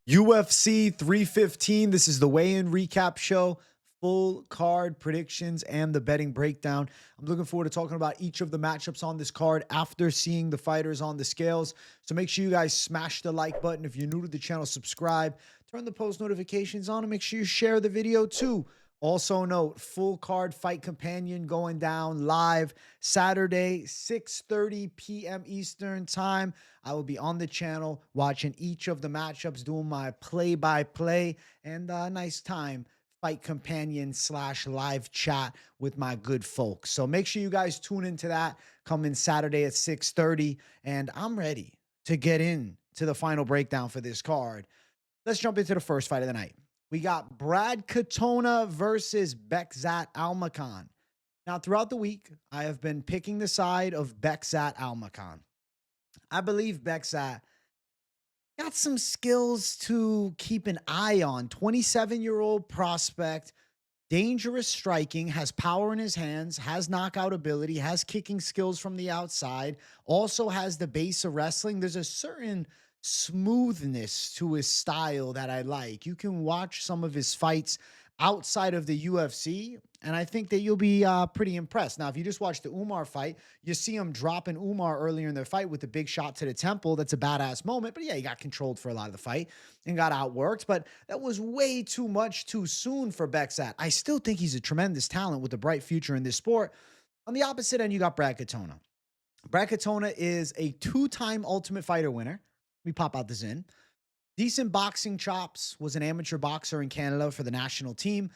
UFC 315. This is the weigh-in recap show, full card predictions, and the betting breakdown. I'm looking forward to talking about each of the matchups on this card after seeing the fighters on the scales. So make sure you guys smash the like button. If you're new to the channel, subscribe, turn the post notifications on, and make sure you share the video too. Also note, full card fight companion going down live Saturday, 6:30 p.m. Eastern time. I will be on the channel watching each of the matchups, doing my play-by-play, and a nice time fight companion / live chat with my good folks. So make sure you guys tune into that coming Saturday at 6:30, and I'm ready to get into the final breakdown for this card. Let's jump into the first fight of the night. We got Brad Katona versus Bekzat Almakhan. Now, throughout the week, I have been picking the side of Bekzat Almakhan. I believe Bekzat got some skills to keep an eye on. 27-year-old prospect, dangerous striking, has power in his hands, has knockout ability, has kicking skills from the outside, also has the base of wrestling. There's a certain smoothness to his style that I like. You can watch some of his fights outside of the UFC, and I think that you'll be pretty impressed. Now, if you just watch the Umar fight, you see him dropping Umar earlier in their fight with the big shot to the temple. That's a badass moment, but yeah, he got controlled for a lot of the fight and got outworked, but that was way too much too soon for Bekzat. I still think he's a tremendous talent with a bright future in this sport. On the opposite end, you got Brad Katona. Brad Katona is a two-time Ultimate Fighter winner. Let me pop out the Zin. Decent boxing chops, was an amateur boxer in Canada for the national team.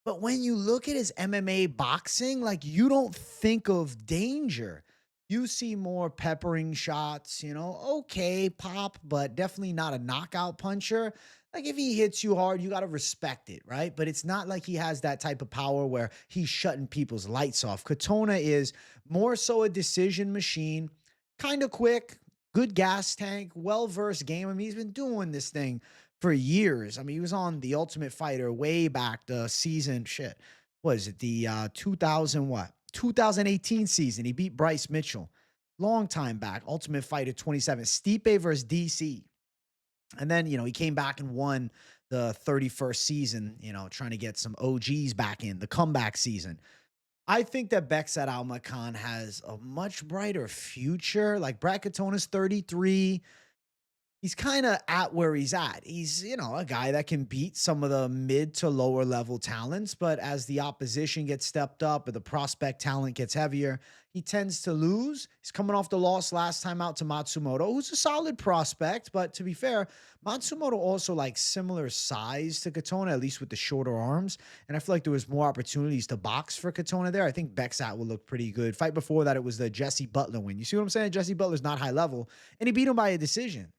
But when you look at his MMA boxing, like, you don't think of danger. You see more peppering shots, okay, pop, but definitely not a knockout puncher. Like, if he hits you hard, you got to respect it, right? But it's not like he has that type of power where he's shutting people's lights off. Katona is more so a decision machine, kind of quick, good gas tank, well-versed game. I mean, he's been doing this thing for years. I mean, he was on The Ultimate Fighter way back the season. Shit. What is it? The 2018 season. He beat Bryce Mitchell. Long time back. Ultimate Fighter 27. Stipe versus DC. And then, he came back and won the 31st season, trying to get some OGs back in, the comeback season. I think that Bekzat Almakhan has a much brighter future. Like, Brad Katona's 33. He's kind of at where he's at. He's, a guy that can beat some of the mid to lower level talents, but as the opposition gets stepped up or the prospect talent gets heavier, he tends to lose. He's coming off the loss last time out to Matsumoto, who's a solid prospect, but to be fair, Matsumoto also like similar size to Katona, at least with the shorter arms, and I feel like there was more opportunities to box for Katona there. I think Bekzat will look pretty good. Fight before that, it was the Jesse Butler win. You see what I'm saying? Jesse Butler's not high level, and he beat him by a decision.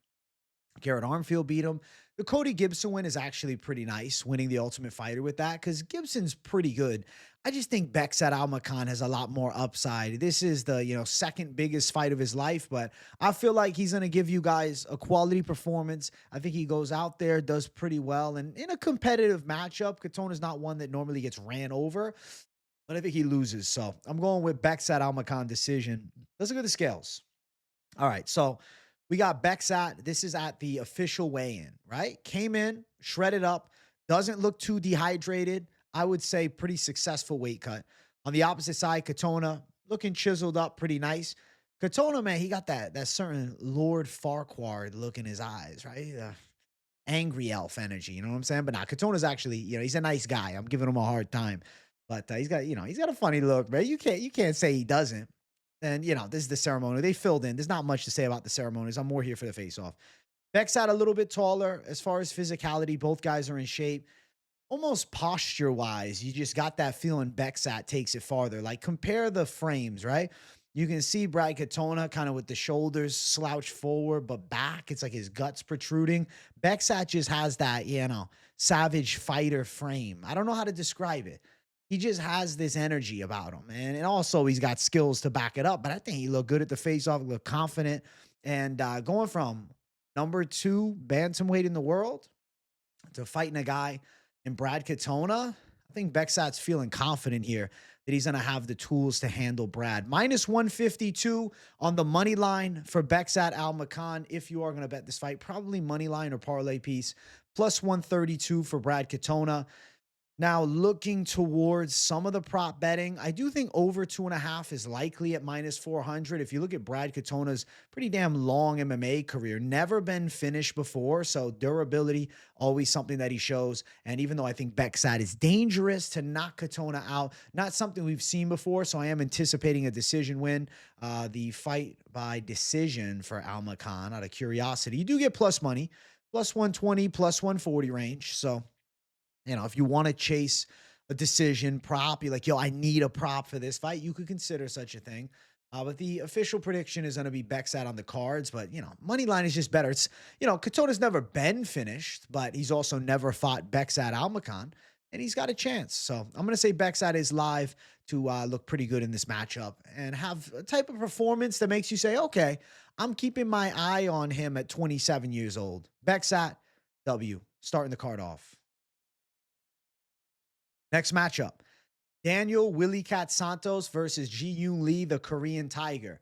Garrett Armfield beat him. The Cody Gibson win is actually pretty nice, winning the Ultimate Fighter with that, because Gibson's pretty good. I just think Bekzat Almakhan has a lot more upside. This is the, second biggest fight of his life, but I feel like he's going to give you guys a quality performance. I think he goes out there, does pretty well, and in a competitive matchup, Katona's not one that normally gets ran over, but I think he loses. So I'm going with Bekzat Almakhan decision. Let's look at the scales. All right, so we got Bekzat. This is at the official weigh-in, right? Came in, shredded up, doesn't look too dehydrated. I would say pretty successful weight cut. On the opposite side, Katona, looking chiseled up, pretty nice. Katona, man, he got that certain Lord Farquaad look in his eyes, right? Angry elf energy, you know what I'm saying? But nah, Katona's actually, he's a nice guy. I'm giving him a hard time. But he's got a funny look, man. You can't say he doesn't. And, this is the ceremony. They filled in. There's not much to say about the ceremonies. I'm more here for the face-off. Bekzat a little bit taller. As far as physicality, both guys are in shape. Almost posture-wise, you just got that feeling Bekzat takes it farther. Like, compare the frames, right? You can see Brad Katona kind of with the shoulders slouched forward, but back, it's like his guts protruding. Bekzat just has that, savage fighter frame. I don't know how to describe it. He just has this energy about him, man. And also, he's got skills to back it up. But I think he looked good at the face-off, looked confident. And going from number 2 bantamweight in the world to fighting a guy in Brad Katona, I think Bekzat's feeling confident here that he's going to have the tools to handle Brad. Minus 152 on the money line for Bekzat Almakhan. If you are going to bet this fight, probably money line or parlay piece. plus 132 for Brad Katona. Now, looking towards some of the prop betting, I do think over 2.5 is likely at minus 400. If you look at Brad Katona's pretty damn long MMA career, never been finished before. So durability, always something that he shows. And even though I think Beksat is dangerous to knock Katona out, not something we've seen before. So I am anticipating a decision win. The fight by decision for Almakhan out of curiosity. You do get plus money, plus 120, plus 140 range. So if you want to chase a decision prop, you're like, yo, I need a prop for this fight, you could consider such a thing. But the official prediction is going to be Beksat on the cards. But, money line is just better. It's, Katona's never been finished, but he's also never fought Beksat Almakhan, and he's got a chance. So I'm going to say Beksat is live to look pretty good in this matchup and have a type of performance that makes you say, okay, I'm keeping my eye on him at 27 years old. Beksat, W, starting the card off. Next matchup, Daniel Willie Cat Santos versus Ji Yoon Lee, the Korean Tiger.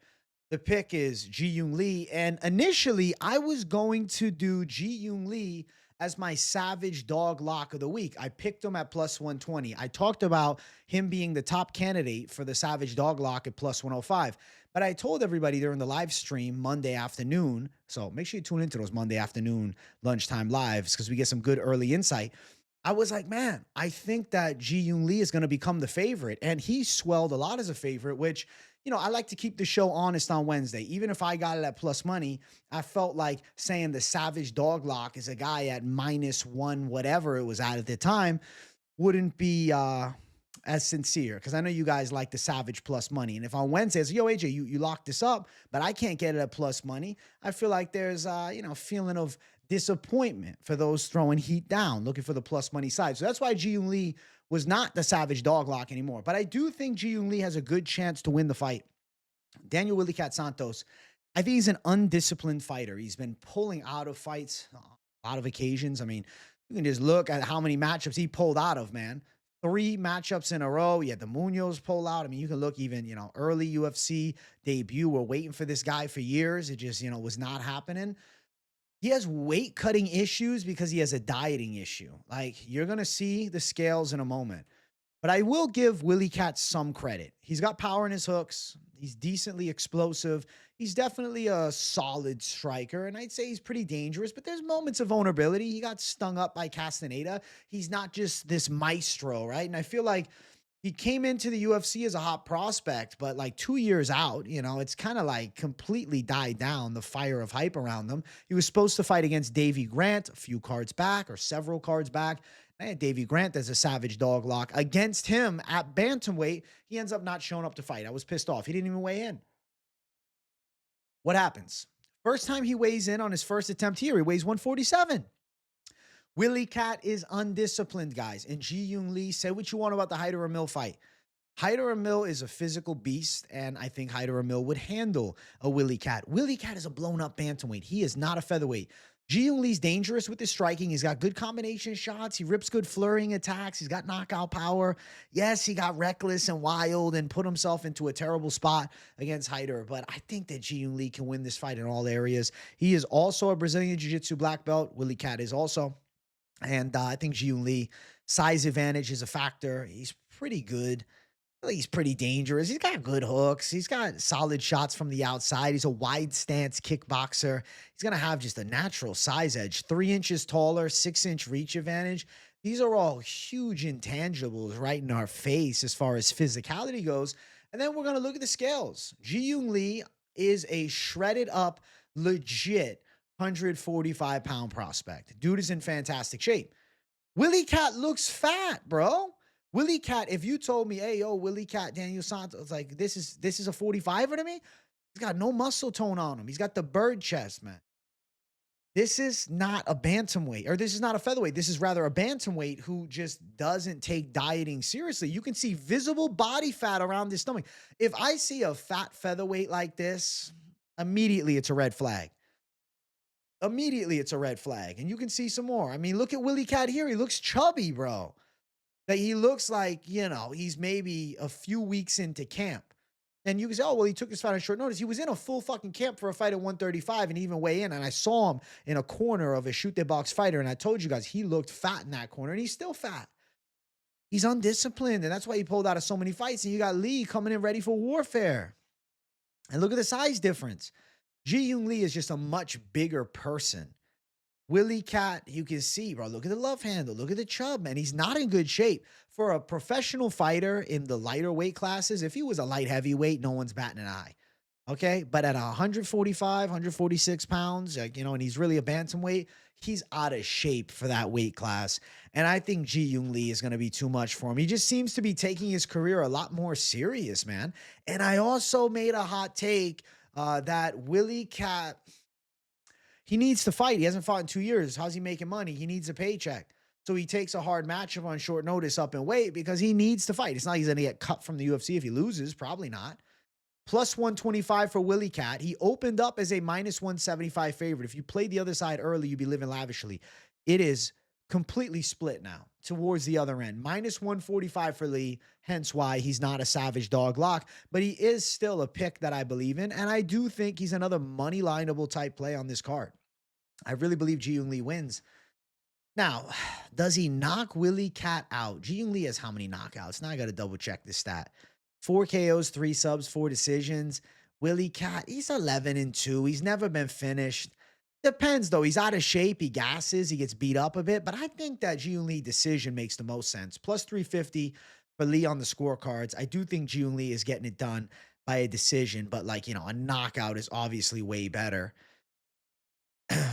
The pick is Ji Yoon Lee, and initially I was going to do Ji Yoon Lee as my Savage Dog Lock of the week. I picked him at plus 120. I talked about him being the top candidate for the Savage Dog Lock at plus 105. But I told everybody during the live stream Monday afternoon, so make sure you tune into those Monday afternoon lunchtime lives because we get some good early insight. I was like, man, I think that Ji Yoon Lee is going to become the favorite. And he swelled a lot as a favorite, which, I like to keep the show honest on Wednesday. Even if I got it at plus money, I felt like saying the Savage Dog Lock is a guy at minus one, whatever it was at the time, wouldn't be as sincere. Because I know you guys like the Savage plus money. And if on Wednesday, it's, yo, AJ, you locked this up, but I can't get it at plus money, I feel like there's, feeling of disappointment for those throwing heat down, looking for the plus money side. So that's why Ji Yoon Lee was not the Savage Dog Lock anymore. But I do think Ji Yoon Lee has a good chance to win the fight. Daniel Willie Cat Santos, I think he's an undisciplined fighter. He's been pulling out of fights on a lot of occasions. I mean, you can just look at how many matchups he pulled out of, man. 3 matchups in a row. He had the Munoz pull out. I mean, you can look even, early UFC debut. We're waiting for this guy for years. It just, was not happening. He has weight cutting issues because he has a dieting issue. Like, you're going to see the scales in a moment. But I will give Willie Cat some credit. He's got power in his hooks. He's decently explosive. He's definitely a solid striker. And I'd say he's pretty dangerous, but there's moments of vulnerability. He got stung up by Castaneda. He's not just this maestro, right? And I feel like he came into the UFC as a hot prospect, but like 2 years out, it's kind of like completely died down, the fire of hype around him. He was supposed to fight against Davy Grant a few cards back or several cards back. I had Davy Grant as a Savage Dog Lock against him at bantamweight. He ends up not showing up to fight. I was pissed off. He didn't even weigh in. What happens? First time he weighs in on his first attempt here, he weighs 147. Willie Cat is undisciplined, guys. And Ji Yoon Lee, say what you want about the Hyder Emil fight. Hyder Emil is a physical beast, and I think Hyder Emil would handle a Willie Cat. Willie Cat is a blown-up bantamweight. He is not a featherweight. Ji Yoon Lee's dangerous with his striking. He's got good combination shots. He rips good flurrying attacks. He's got knockout power. Yes, he got reckless and wild and put himself into a terrible spot against Hyder, but I think that Ji Yoon Lee can win this fight in all areas. He is also a Brazilian Jiu-Jitsu black belt. Willie Cat is also. And I think Ji Yoon Lee, size advantage is a factor. He's pretty good. He's pretty dangerous. He's got good hooks. He's got solid shots from the outside. He's a wide stance kickboxer. He's going to have just a natural size edge. 3 inches taller, 6-inch reach advantage. These are all huge intangibles right in our face as far as physicality goes. And then we're going to look at the scales. Ji Yoon Lee is a shredded up, legit 145-pound prospect. Dude is in fantastic shape. Willie Cat looks fat, bro. Willie Cat, if you told me, hey, yo, Willie Cat, Daniel Santos, like, this is a 45er to me, he's got no muscle tone on him. He's got the bird chest, man. This is not a bantamweight, or this is not a featherweight. This is rather a bantamweight who just doesn't take dieting seriously. You can see visible body fat around his stomach. If I see a fat featherweight like this, immediately it's a red flag. Immediately it's a red flag. And you can see some more. I mean, look at Willie Cat here. He looks chubby, bro. Like, he looks like, he's maybe a few weeks into camp. And you can say, oh, well, he took this fight on short notice. He was in a full fucking camp for a fight at 135 and even weigh in. And I saw him in a corner of a shoot their box fighter. And I told you guys, he looked fat in that corner and he's still fat. He's undisciplined. And that's why he pulled out of so many fights. And you got Lee coming in ready for warfare. And look at the size difference. Ji Yoon Lee is just a much bigger person. Willie Cat, you can see, bro, look at the love handle. Look at the chub, man. He's not in good shape. For a professional fighter in the lighter weight classes, if he was a light heavyweight, no one's batting an eye. Okay? But at 145, 146 pounds, like, you know, and he's really a bantamweight, he's out of shape for that weight class. And I think Ji Yoon Lee is going to be too much for him. He just seems to be taking his career a lot more serious, man. And I also made a hot take that Willie Cat, he needs to fight. He hasn't fought in 2 years. How's he making money? He needs a paycheck. So he takes a hard matchup on short notice up in weight because he needs to fight. It's not like he's going to get cut from the UFC if he loses. Probably not. Plus 125 for Willie Cat. He opened up as a minus 175 favorite. If you played the other side early, you'd be living lavishly. It is completely split now towards the other end. Minus 145 for Lee, hence why he's not a savage dog lock, but he is still a pick that I believe in, and I do think he's another money lineable type play on this card. I really believe Ji Yoon Lee wins. Now, does he knock Willie Cat out? Ji Yoon Lee has how many knockouts? Now I got to double check this stat. 4 KOs, 3 subs, 4 decisions. Willie Cat, he's 11-2. He's never been finished. Depends, though. He's out of shape. He gasses. He gets beat up a bit. But I think that Ji Yoon Lee decision makes the most sense. Plus 350 for Lee on the scorecards. I do think Ji Yoon Lee is getting it done by a decision. But, like, you know, a knockout is obviously way better.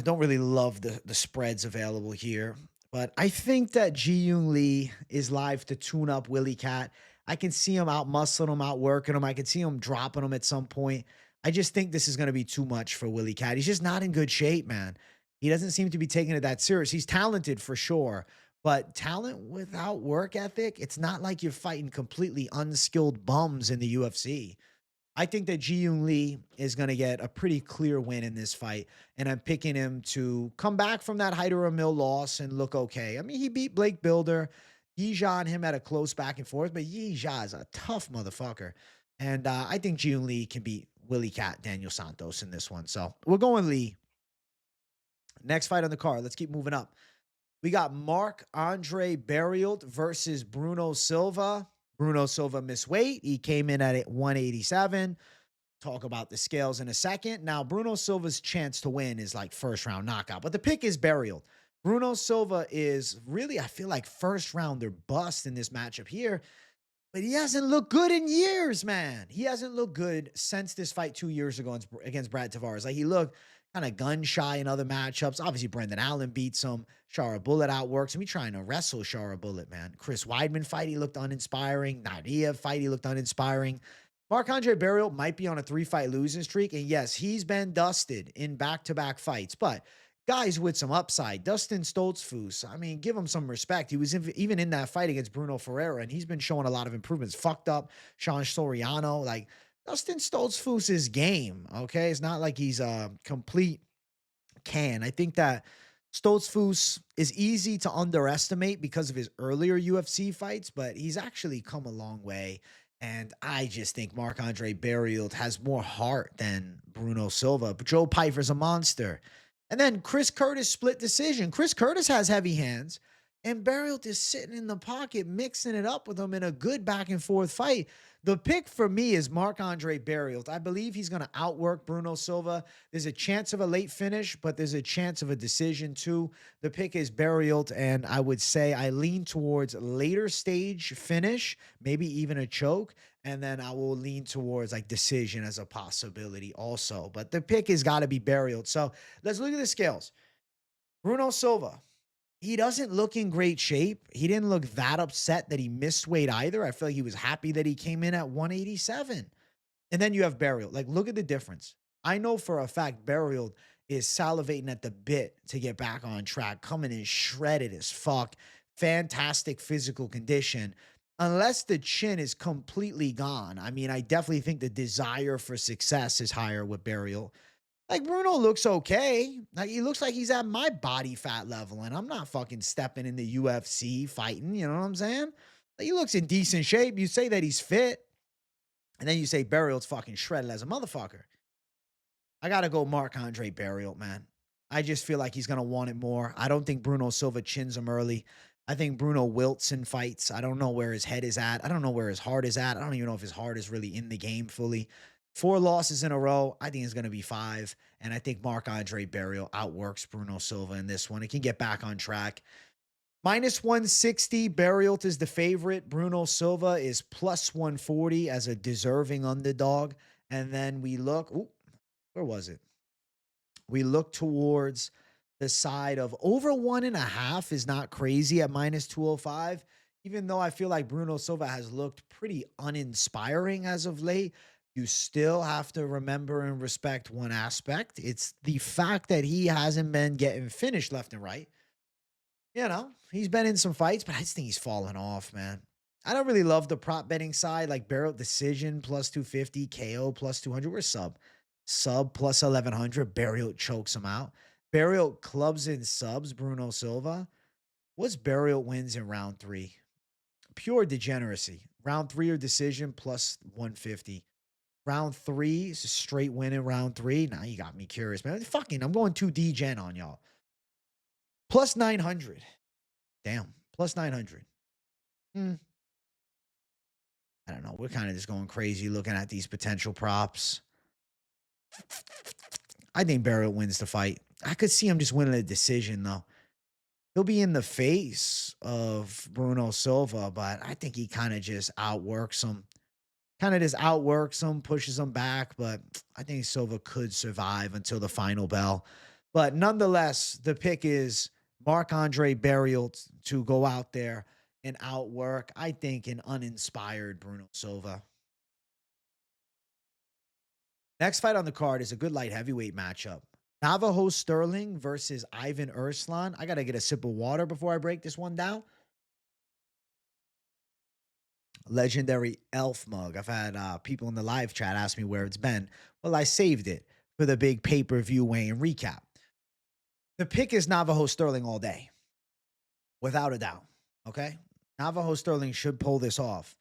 Don't really love the spreads available here. But I think that Ji Yoon Lee is live to tune up Willie Cat. I can see him out muscling him, out working him. I can see him dropping him at some point. I just think this is going to be too much for Willie Cat. He's just not in good shape, man. He doesn't seem to be taking it that serious. He's talented for sure, but talent without work ethic, it's not like you're fighting completely unskilled bums in the UFC. I think that Ji Yoon Lee is going to get a pretty clear win in this fight, and I'm picking him to come back from that Hyder Mill loss and look okay. I mean, he beat Blake Builder. Yijia and him had a close back and forth, but Yijia is a tough motherfucker. And I think Ji Yoon Lee can beat Willie Cat, Daniel Santos in this one. So we're going Lee. Next fight on the card. Let's keep moving up. We got Marc-Andre Barriault versus Bruno Silva. Bruno Silva missed weight. He came in at 187. Talk about the scales in a second. Now, Bruno Silva's chance to win is like first round knockout, but the pick is Barriault. Bruno Silva is really, I feel like, first rounder bust in this matchup here, but he hasn't looked good in years, man. He hasn't looked good since this fight 2 years ago against Brad Tavares. Like, he looked kind of gun shy in other matchups. Obviously, Brendan Allen beats him. Shara Bullet outworks him. He's trying to wrestle Shara Bullet, man. Chris Weidman fight, he looked uninspiring. Nadia fight, he looked uninspiring. Marc-Andre Barriault might be on a 3-fight losing streak. And yes, he's been dusted in back-to-back fights, but guys with some upside. Dustin Stoltzfus, I mean, give him some respect. He was even in that fight against Bruno Ferreira, and he's been showing a lot of improvements. Fucked up Sean Soriano. Like, Dustin Stoltzfus is game, okay? It's not like he's a complete can. I think that Stoltzfus is easy to underestimate because of his earlier UFC fights, but he's actually come a long way. And I just think Marc-Andre Barriault has more heart than Bruno Silva. But Joe Pyfer's a monster. And then Chris Curtis split decision. Chris Curtis has heavy hands, and Barriault is sitting in the pocket, mixing it up with him in a good back and forth fight. The pick for me is Marc-Andre Barriault. I believe he's going to outwork Bruno Silva. There's a chance of a late finish, but there's a chance of a decision too. The pick is Barriault, and I would say I lean towards later stage finish, maybe even a choke, and then I will lean towards like decision as a possibility also. But the pick has got to be Barriault. So let's look at the scales. Bruno Silva, he doesn't look in great shape. He didn't look that upset that he missed weight either. I feel like he was happy that he came in at 187. And then you have Barriault. Like, look at the difference. I know for a fact Barriault is salivating at the bit to get back on track, coming in shredded as fuck, fantastic physical condition. Unless the chin is completely gone. I mean, I definitely think the desire for success is higher with Barriault. Like, Bruno looks okay. Like, he looks like he's at my body fat level, and I'm not fucking stepping in the UFC fighting, you know what I'm saying? Like, he looks in decent shape. You say that he's fit. And then you say Barriault's fucking shredded as a motherfucker. I got to go Marc-Andre Barriault, man. I just feel like he's going to want it more. I don't think Bruno Silva chins him early. I think Bruno wilts in fights. I don't know where his head is at. I don't know where his heart is at. I don't even know if his heart is really in the game fully. 4 losses in a row. I think it's going to be 5. And I think Marc-Andre Barriault outworks Bruno Silva in this one. It can get back on track. Minus 160, Barriault is the favorite. Bruno Silva is plus 140 as a deserving underdog. And then we look, where was it? We look towards the side of over 1.5 is not crazy at minus 205. Even though I feel like Bruno Silva has looked pretty uninspiring as of late, you still have to remember and respect one aspect. It's the fact that he hasn't been getting finished left and right. You know, he's been in some fights, but I just think he's fallen off, man. I don't really love the prop betting side, like Barriault decision plus 250, KO plus 200. We're sub plus 1100. Barriault chokes him out. Barriault clubs in subs. Bruno Silva. What's Barriault wins in round 3? Pure degeneracy. Round 3 or decision plus 150. Round 3 is a straight win in round 3. Now you got me curious, man. I'm going 2 degen on y'all. Plus 900. Damn. Plus 900. I don't know. We're kind of just going crazy looking at these potential props. I think Barriault wins the fight. I could see him just winning a decision, though. He'll be in the face of Bruno Silva, but I think he kind of just outworks him. Pushes him back, but I think Silva could survive until the final bell. But nonetheless, the pick is Marc-Andre Barriault to go out there and outwork, I think, an uninspired Bruno Silva. Next fight on the card is a good light heavyweight matchup. Navajo Stirling versus Ivan Erslan. I got to get a sip of water before I break this one down. Legendary elf mug. I've had people in the live chat ask me where it's been. Well, I saved it for the big pay-per-view weigh-in recap. The pick is Navajo Stirling all day. Without a doubt. Okay? Navajo Stirling should pull this off.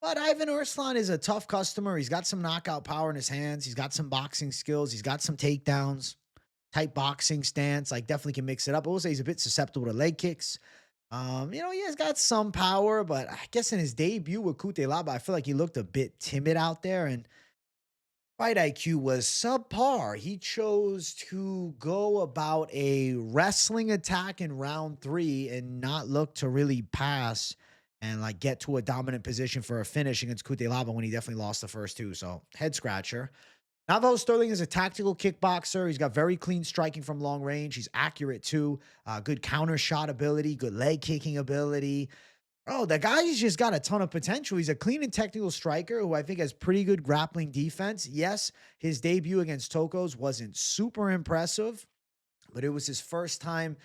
But Ivan Erslan is a tough customer. He's got some knockout power in his hands. He's got some boxing skills. He's got some takedowns, tight boxing stance. Like, definitely can mix it up. I will say he's a bit susceptible to leg kicks. He has got some power, but I guess in his debut with Cutelaba, I feel like he looked a bit timid out there, and fight IQ was subpar. He chose to go about a wrestling attack in round 3 and not look to really pass and like get to a dominant position for a finish against Cutelaba when he definitely lost the first 2. So head scratcher. Navajo Stirling is a tactical kickboxer. He's got very clean striking from long range. He's accurate too. Good counter shot ability, good leg kicking ability. Oh, the guy's just got a ton of potential. He's a clean and technical striker who I think has pretty good grappling defense. Yes, his debut against Tokos wasn't super impressive, but it was his first time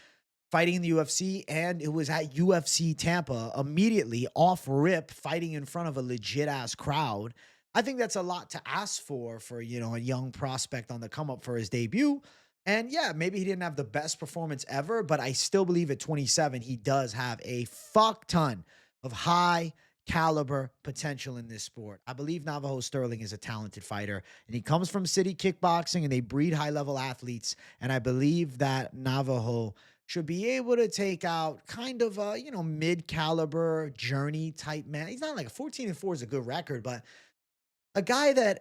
fighting in the UFC, and it was at UFC Tampa, immediately off rip, fighting in front of a legit-ass crowd. I think that's a lot to ask for a young prospect on the come-up for his debut. And yeah, maybe he didn't have the best performance ever, but I still believe at 27, he does have a fuck ton of high caliber potential in this sport. I believe Navajo Stirling is a talented fighter, and he comes from city kickboxing, and they breed high-level athletes, and I believe that Navajo should be able to take out kind of a, mid-caliber journey type man. He's not like 14-4 is a good record, but a guy that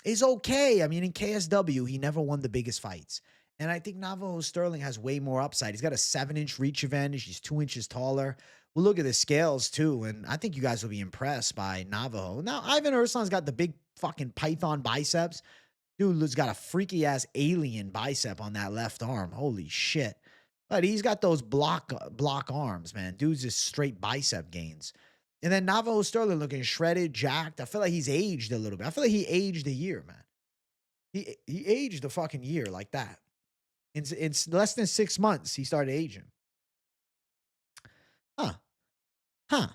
is okay. I mean, in KSW, he never won the biggest fights. And I think Navajo Stirling has way more upside. He's got a 7-inch reach advantage. He's 2 inches taller. We'll look at the scales too, and I think you guys will be impressed by Navajo. Now, Ivan Erslan's got the big fucking python biceps. Dude's got a freaky-ass alien bicep on that left arm. Holy shit. But he's got those block arms, man. Dude's just straight bicep gains. And then Navajo Stirling looking shredded, jacked. I feel like he's aged a little bit. I feel like he aged a year, man. He aged a fucking year like that. In less than 6 months, he started aging. Huh.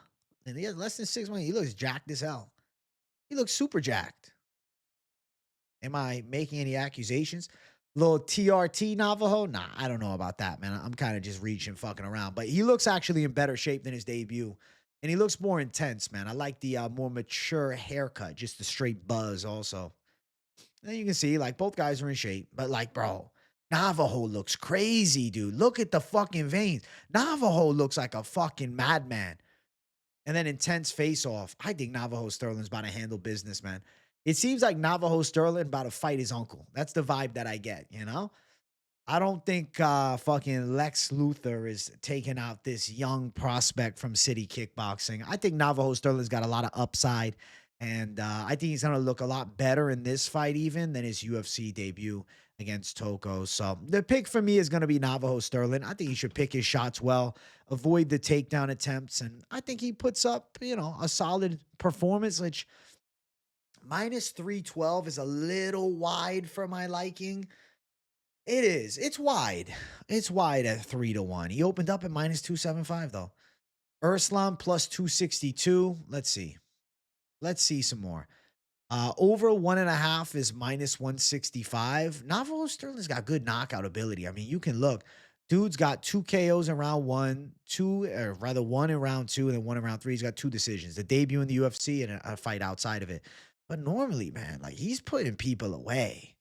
And he has less than 6 months. He looks jacked as hell. He looks super jacked. Am I making any accusations? Little TRT Navajo? Nah, I don't know about that, man. I'm kind of just reaching fucking around. But he looks actually in better shape than his debut. And he looks more intense, man. I like the more mature haircut, just the straight buzz also. And you can see, like, both guys are in shape. But, like, bro, Navajo looks crazy, dude. Look at the fucking veins. Navajo looks like a fucking madman. And then intense face-off. I think Navajo Sterling's about to handle business, man. It seems like Navajo Sterling about to fight his uncle. That's the vibe that I get, you know? I don't think fucking Lex Luthor is taking out this young prospect from City Kickboxing. I think Navajo Sterling's got a lot of upside, and I think he's going to look a lot better in this fight even than his UFC debut against Toko. So the pick for me is going to be Navajo Sterling. I think he should pick his shots well, avoid the takedown attempts, and I think he puts up, a solid performance, which minus 312 is a little wide for my liking. It is. It's wide. It's wide at 3-1. He opened up at minus 275, though. Erslan plus 262. Let's see. Let's see some more. Over 1.5 is minus 165. Navajo Sterling's got good knockout ability. I mean, you can look. Dude's got 2 KOs in round 1, 2, or rather 1 in round 2, and then 1 in round 3. He's got 2 decisions. The debut in the UFC and a fight outside of it. But normally, man, like, he's putting people away.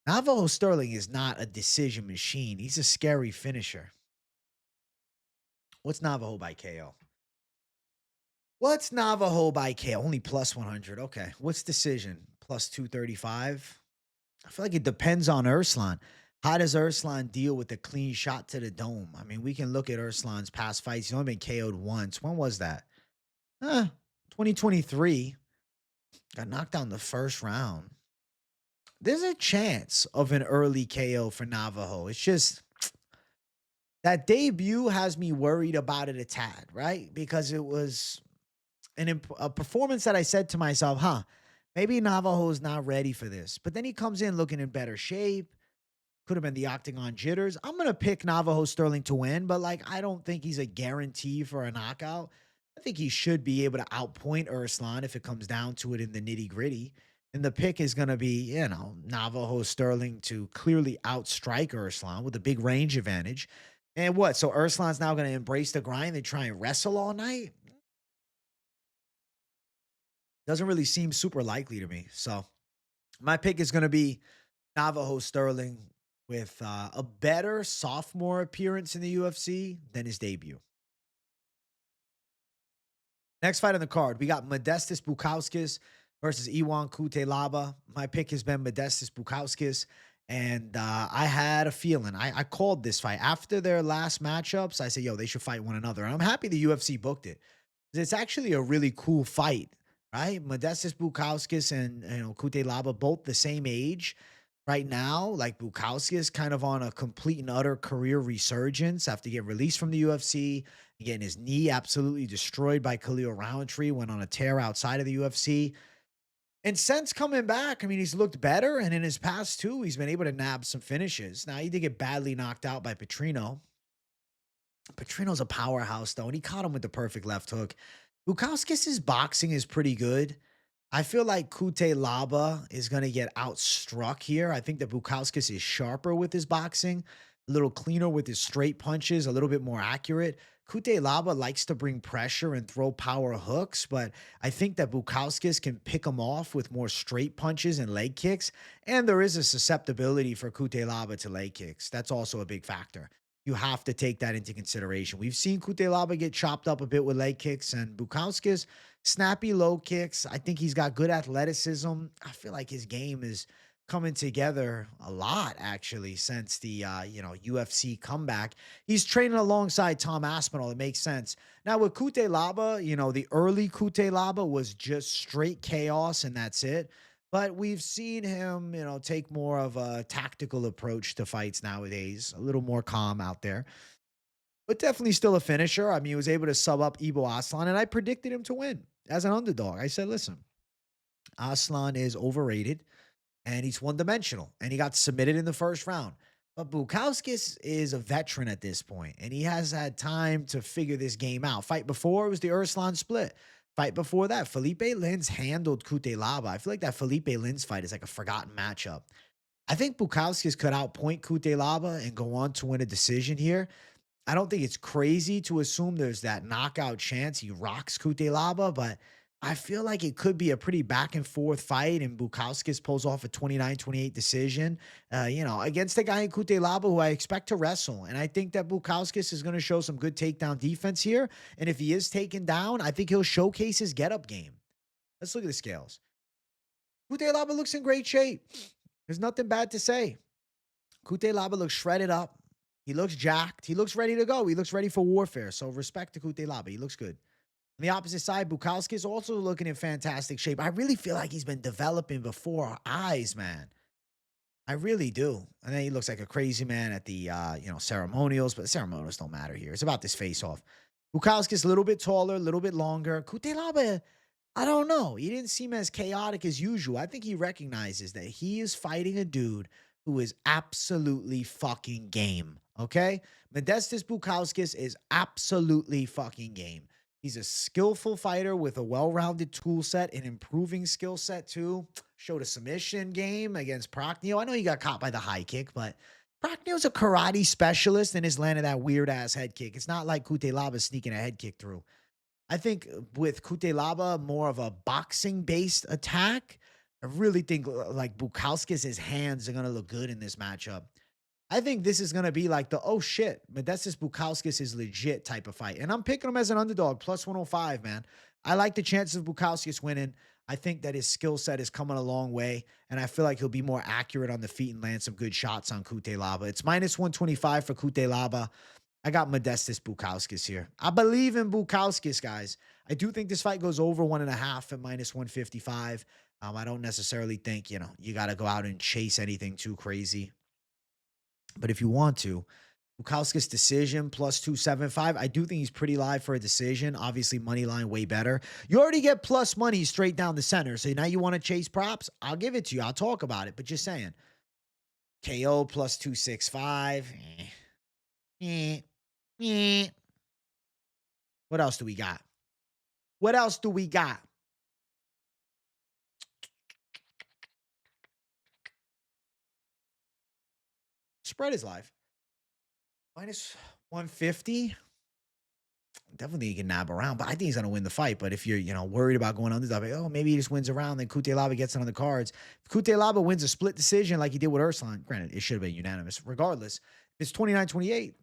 Navajo Sterling is not a decision machine. He's a scary finisher. What's Navajo by KO? What's Navajo by KO? Only plus 100. Okay. What's decision? Plus 235. I feel like it depends on Erslan. How does Erslan deal with the clean shot to the dome? I mean, we can look at Erslan's past fights. He's only been KO'd once. When was that? 2023. Got knocked out in the first round. There's a chance of an early KO for Navajo. It's just that debut has me worried about it a tad, right? Because it was a performance that I said to myself, maybe Navajo's not ready for this. But then he comes in looking in better shape. Could have been the octagon jitters. I'm going to pick Navajo Sterling to win, but I don't think he's a guarantee for a knockout. I think he should be able to outpoint Erslan if it comes down to it in the nitty gritty. And the pick is going to be, Navajo Sterling to clearly outstrike Erslan with a big range advantage. And what? So Erslan's now going to embrace the grind and try and wrestle all night? Doesn't really seem super likely to me. So my pick is going to be Navajo Sterling with a better sophomore appearance in the UFC than his debut. Next fight on the card, we got Modestas Bukauskas versus Iwan Cutelaba. My pick has been Modestas Bukauskas, and I had a feeling. I called this fight. After their last matchups, I said, they should fight one another. And I'm happy the UFC booked it. It's actually a really cool fight, right? Modestas Bukauskas and Cutelaba, both the same age. Right now, like Bukauskas kind of on a complete and utter career resurgence after getting released from the UFC, getting his knee absolutely destroyed by Khalil Roundtree, went on a tear outside of the UFC. And since coming back, I mean, he's looked better. And in his past two, he's been able to nab some finishes. Now, he did get badly knocked out by Petrino. Petrino's a powerhouse, though, and he caught him with the perfect left hook. Bukauskas' boxing is pretty good. I feel like Cutelaba is going to get outstruck here. I think that Bukauskas is sharper with his boxing, a little cleaner with his straight punches, a little bit more accurate. Cutelaba likes to bring pressure and throw power hooks, but I think that Bukauskas can pick him off with more straight punches and leg kicks, and there is a susceptibility for Cutelaba to leg kicks. That's also a big factor. You have to take that into consideration. We've seen Cutelaba get chopped up a bit with leg kicks, and Bukauskas, snappy low kicks. I think he's got good athleticism. I feel like his game is coming together a lot, actually, since the UFC comeback. He's training alongside Tom Aspinall. It makes sense. Now with Cutelaba, the early Cutelaba was just straight chaos and that's it. But we've seen him, take more of a tactical approach to fights nowadays, a little more calm out there. But definitely still a finisher. I mean, he was able to sub up Ibo Aslan, and I predicted him to win as an underdog. I said, listen, Aslan is overrated, and he's one-dimensional, and he got submitted in the first round. But Bukauskas is a veteran at this point, and he has had time to figure this game out. Fight before, it was the Erslan split. Fight before that, Felipe Lins handled Cutelaba. I feel like that Felipe Lins fight is like a forgotten matchup. I think Bukauskas could outpoint Cutelaba and go on to win a decision here. I don't think it's crazy to assume there's that knockout chance he rocks Cutelaba, but I feel like it could be a pretty back and forth fight, and Bukauskas pulls off a 29-28 decision, against a guy in Cutelaba who I expect to wrestle. And I think that Bukauskas is going to show some good takedown defense here. And if he is taken down, I think he'll showcase his get-up game. Let's look at the scales. Cutelaba looks in great shape. There's nothing bad to say. Cutelaba looks shredded up. He looks jacked. He looks ready to go. He looks ready for warfare. So respect to Cutelaba. He looks good. On the opposite side, Bukauskas is also looking in fantastic shape. I really feel like he's been developing before our eyes, man. I really do. And then he looks like a crazy man at the, ceremonials, but the ceremonials don't matter here. It's about this face-off. Bukauskas a little bit taller, a little bit longer. Cutelaba, I don't know. He didn't seem as chaotic as usual. I think he recognizes that he is fighting a dude who is absolutely fucking game, okay? Modestas Bukauskas is absolutely fucking game. He's a skillful fighter with a well-rounded tool set, an improving skill set too. Showed a submission game against Prochnio. I know he got caught by the high kick, but Prochnio's a karate specialist and has landed that weird-ass head kick. It's not like Cutelaba sneaking a head kick through. I think with Cutelaba, more of a boxing-based attack. I really think like Bukauskas' hands are going to look good in this matchup. I think this is going to be like the, oh shit, Modestas Bukauskas is legit type of fight. And I'm picking him as an underdog, plus 105, man. I like the chances of Bukauskas winning. I think that his skill set is coming a long way, and I feel like he'll be more accurate on the feet and land some good shots on Cutelaba. It's minus 125 for Cutelaba. I got Modestas Bukauskas here. I believe in Bukauskas, guys. I do think this fight goes over 1.5 at minus 155. I don't necessarily think, you got to go out and chase anything too crazy. But if you want to, Bukauskas decision plus 275. I do think he's pretty live for a decision. Obviously, money line way better. You already get plus money straight down the center. So now you want to chase props? I'll give it to you. I'll talk about it. But just saying. KO plus 265. What else do we got? What else do we got? Spread is live. Minus 150. Definitely he can nab around, but I think he's going to win the fight. But if you're, worried about going underdog, like, maybe he just wins around, then Cutelaba gets it on the cards. If Cutelaba wins a split decision like he did with Erslan, granted, it should have been unanimous. Regardless, if it's 29-28,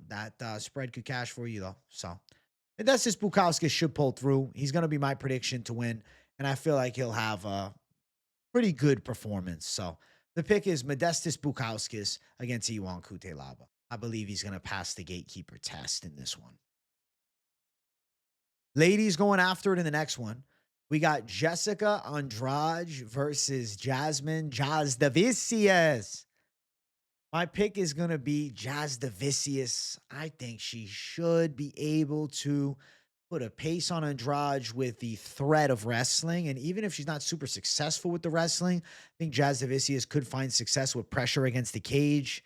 that spread could cash for you, though. So, and that's just Bukauskas should pull through. He's going to be my prediction to win, and I feel like he'll have a pretty good performance. So, the pick is Modestas Bukauskas against Iwan Cutelaba. I believe he's going to pass the gatekeeper test in this one. Ladies going after it in the next one. We got Jessica Andrade versus Jasmine Jasudavicius. My pick is going to be Jasudavicius. I think she should be able to put a pace on Andrade with the threat of wrestling. And even if she's not super successful with the wrestling, I think Jasudavicius could find success with pressure against the cage.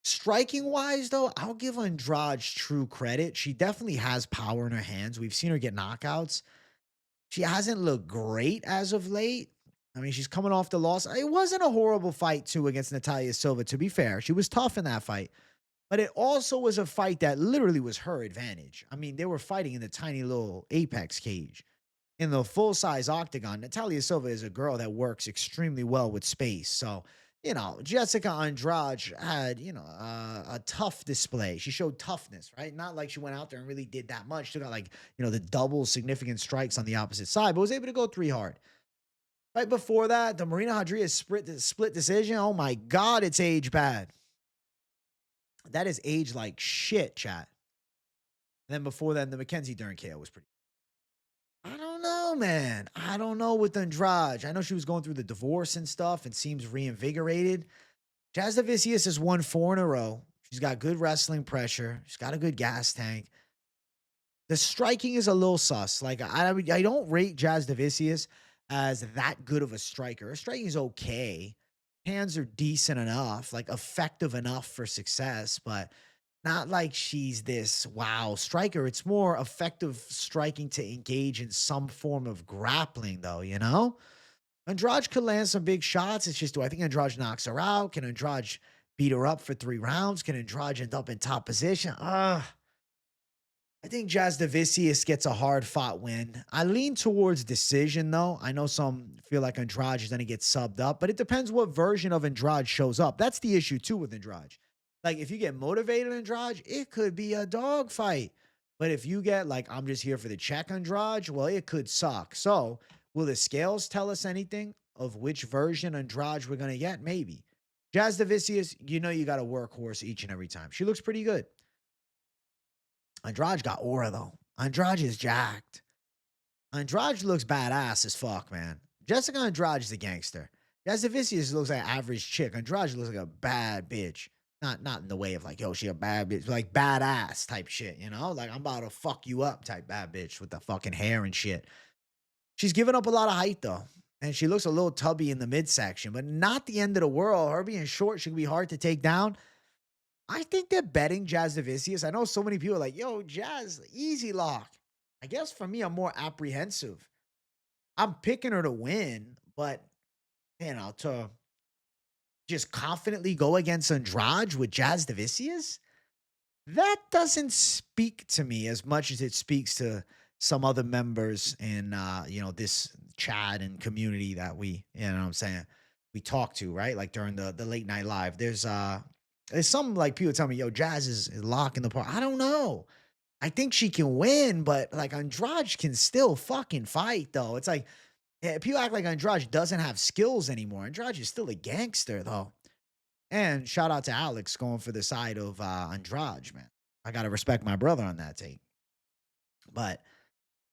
Striking wise, though, I'll give Andrade true credit. She definitely has power in her hands. We've seen her get knockouts. She hasn't looked great as of late. I mean, she's coming off the loss. It wasn't a horrible fight, too, against Natália Silva, to be fair. She was tough in that fight. But it also was a fight that literally was her advantage. I mean, they were fighting in the tiny little Apex cage. In the full-size octagon, Natália Silva is a girl that works extremely well with space. So, Jessica Andrade had, a tough display. She showed toughness, right? Not like she went out there and really did that much. She got the double significant strikes on the opposite side, but was able to go 3 hard. Right before that, the Marina Rodriguez split decision. Oh my God, it's age bad. That is age like shit, chat. And then before that, the Mackenzie Dern KO was pretty. I don't know, man. I don't know with Andrade. I know she was going through the divorce and stuff and seems reinvigorated. Jasudavicius has won 4 in a row. She's got good wrestling pressure. She's got a good gas tank. The striking is a little sus. Like, I don't rate Jasudavicius as that good of a striker. Her striking is okay. Hands are decent enough, like effective enough for success, but not like she's this wow striker. It's more effective striking to engage in some form of grappling, though, Andrade could land some big shots. It's just, do I think Andrade knocks her out? Can Andrade beat her up for 3 rounds? Can Andrade end up in top position? I think Jasudavicius gets a hard-fought win. I lean towards decision, though. I know some feel like Andrade is going to get subbed up, but it depends what version of Andrade shows up. That's the issue, too, with Andrade. Like, if you get motivated Andrade, it could be a dogfight. But if you get, like, I'm just here for the check Andrade, well, it could suck. So, will the scales tell us anything of which version Andrade we're going to get? Maybe. Jasudavicius, you know you got a workhorse each and every time. She looks pretty good. Andrade got aura, though. Andrade is jacked. Andrade looks badass as fuck, man. Jessica Andrade is a gangster. Jasudavicius looks like an average chick. Andrade looks like a bad bitch. Not in the way of like, yo, she a bad bitch. Like badass type shit, you know? Like, I'm about to fuck you up type bad bitch with the fucking hair and shit. She's giving up a lot of height, though. And she looks a little tubby in the midsection, but not the end of the world. Her being short should be hard to take down. I think they're betting Jasudavicius. I know so many people are like, yo, Jazz, easy lock. I guess for me, I'm more apprehensive. I'm picking her to win, but, you know, to just confidently go against Andrade with Jasudavicius, that doesn't speak to me as much as it speaks to some other members in, this chat and community that we, you know what I'm saying, we talk to, right? Like during the late night live. There's some like people tell me, yo, Jazz is locking the park. I don't know. I think she can win, but like Andrade can still fucking fight, though. It's like, people act like Andrade doesn't have skills anymore. Andrade is still a gangster, though. And shout out to Alex going for the side of Andrade, man. I got to respect my brother on that take. But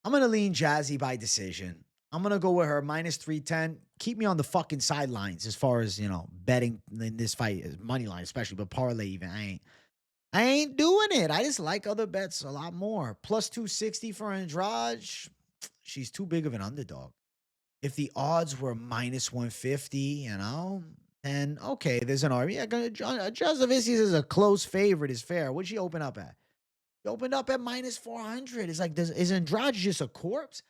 I'm going to lean Jazzy by decision. I'm going to go with her minus 310. Keep me on the fucking sidelines as far as, betting in this fight, money line especially, but parlay even. I ain't doing it. I just like other bets a lot more. Plus 260 for Andrade. She's too big of an underdog. If the odds were minus 150, then okay, there's an argument. Yeah, Jasudavicius is a close favorite is fair. What'd she open up at? She opened up at minus 400. It's like, is Andrade just a corpse?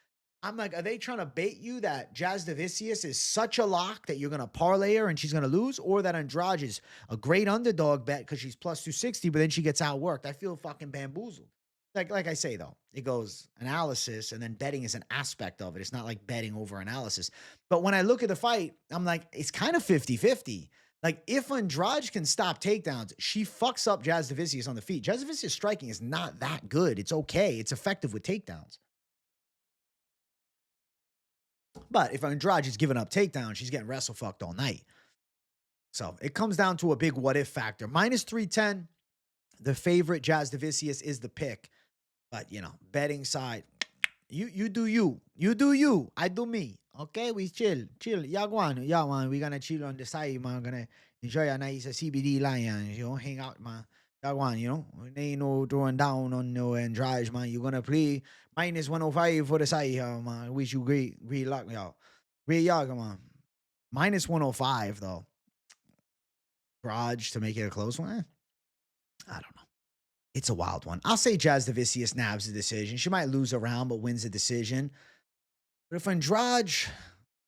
I'm like, are they trying to bait you that Jasudavicius is such a lock that you're going to parlay her and she's going to lose? Or that Andrade is a great underdog bet because she's plus 260, but then she gets outworked? I feel fucking bamboozled. Like I say, though, it goes analysis and then betting is an aspect of it. It's not like betting over analysis. But when I look at the fight, I'm like, it's kind of 50-50. Like, if Andrade can stop takedowns, she fucks up Jasudavicius on the feet. Jasudavicius striking is not that good. It's okay. It's effective with takedowns. But if Andrade is giving up takedowns, she's getting wrestle fucked all night. So it comes down to a big what if factor. Minus 310, the favorite Jasudavicius is the pick. But, betting side, you do you. You do you. I do me. Okay? We chill. Y'all man. We're going to chill on the side, man. Going to enjoy a nice CBD line. Hang out, man. Y'all ain't no throwing down on no Andrade, man. You're going to play minus 105 for the side, man. Wish you great luck, y'all. Great y'all, come on. Minus 105, though. Garage to make it a close one? I don't know. It's a wild one. I'll say Jasudavicius nabs the decision. She might lose a round, but wins the decision. But if Andrade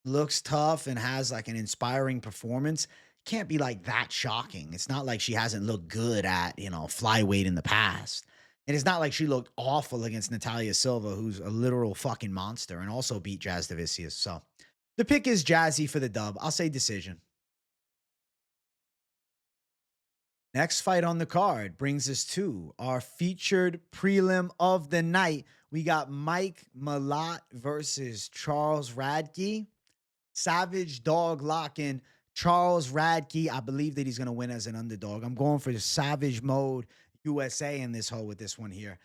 looks tough and has like an inspiring performance, it can't be like that shocking. It's not like she hasn't looked good at, flyweight in the past. And it's not like she looked awful against Natália Silva, who's a literal fucking monster and also beat Jasudavicius. So the pick is Jazzy for the dub. I'll say decision. Next fight on the card brings us to our featured prelim of the night. We got Mike Malott versus Charles Radtke. Savage dog locking Charles Radtke. I believe that he's going to win as an underdog. I'm going for the Savage mode USA in this hole with this one here.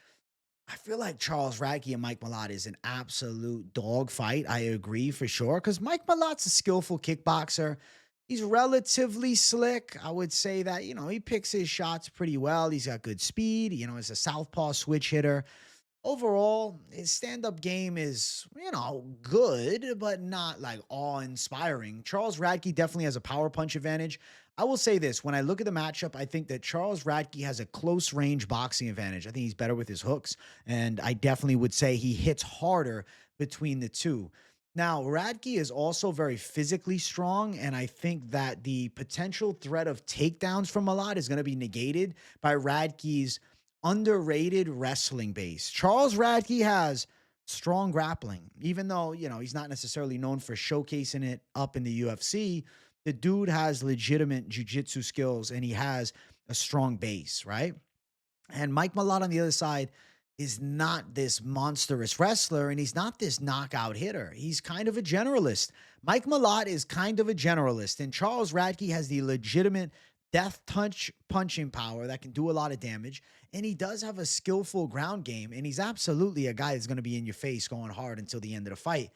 I feel like Charles Radtke and Mike Malott is an absolute dog fight. I agree for sure because Mike Malott's a skillful kickboxer. He's relatively slick. I would say that, he picks his shots pretty well. He's got good speed. He's a southpaw switch hitter. Overall, his stand-up game is, good, but not like awe-inspiring. Charles Radtke definitely has a power punch advantage. I will say this. When I look at the matchup, I think that Charles Radtke has a close-range boxing advantage. I think he's better with his hooks, and I definitely would say he hits harder between the two. Now, Radtke is also very physically strong, and I think that the potential threat of takedowns from Malott is going to be negated by Radtke's underrated wrestling base. Charles Radtke has strong grappling, even though, he's not necessarily known for showcasing it up in the UFC. The dude has legitimate jiu-jitsu skills, and he has a strong base, right? And Mike Malott on the other side is not this monstrous wrestler, and he's not this knockout hitter. He's kind of a generalist. Mike Malott is kind of a generalist, and Charles Radtke has the legitimate death touch punching power that can do a lot of damage. And he does have a skillful ground game, and he's absolutely a guy that's going to be in your face going hard until the end of the fight.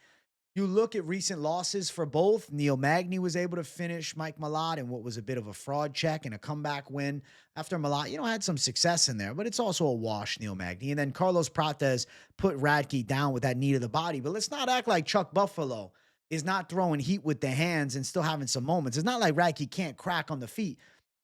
You look at recent losses for both. Neil Magny was able to finish Mike Malott in what was a bit of a fraud check and a comeback win after Malott, had some success in there, but it's also a wash, Neil Magny. And then Carlos Prates put Radtke down with that knee to the body. But let's not act like Chuck Buffalo is not throwing heat with the hands and still having some moments. It's not like Radtke can't crack on the feet.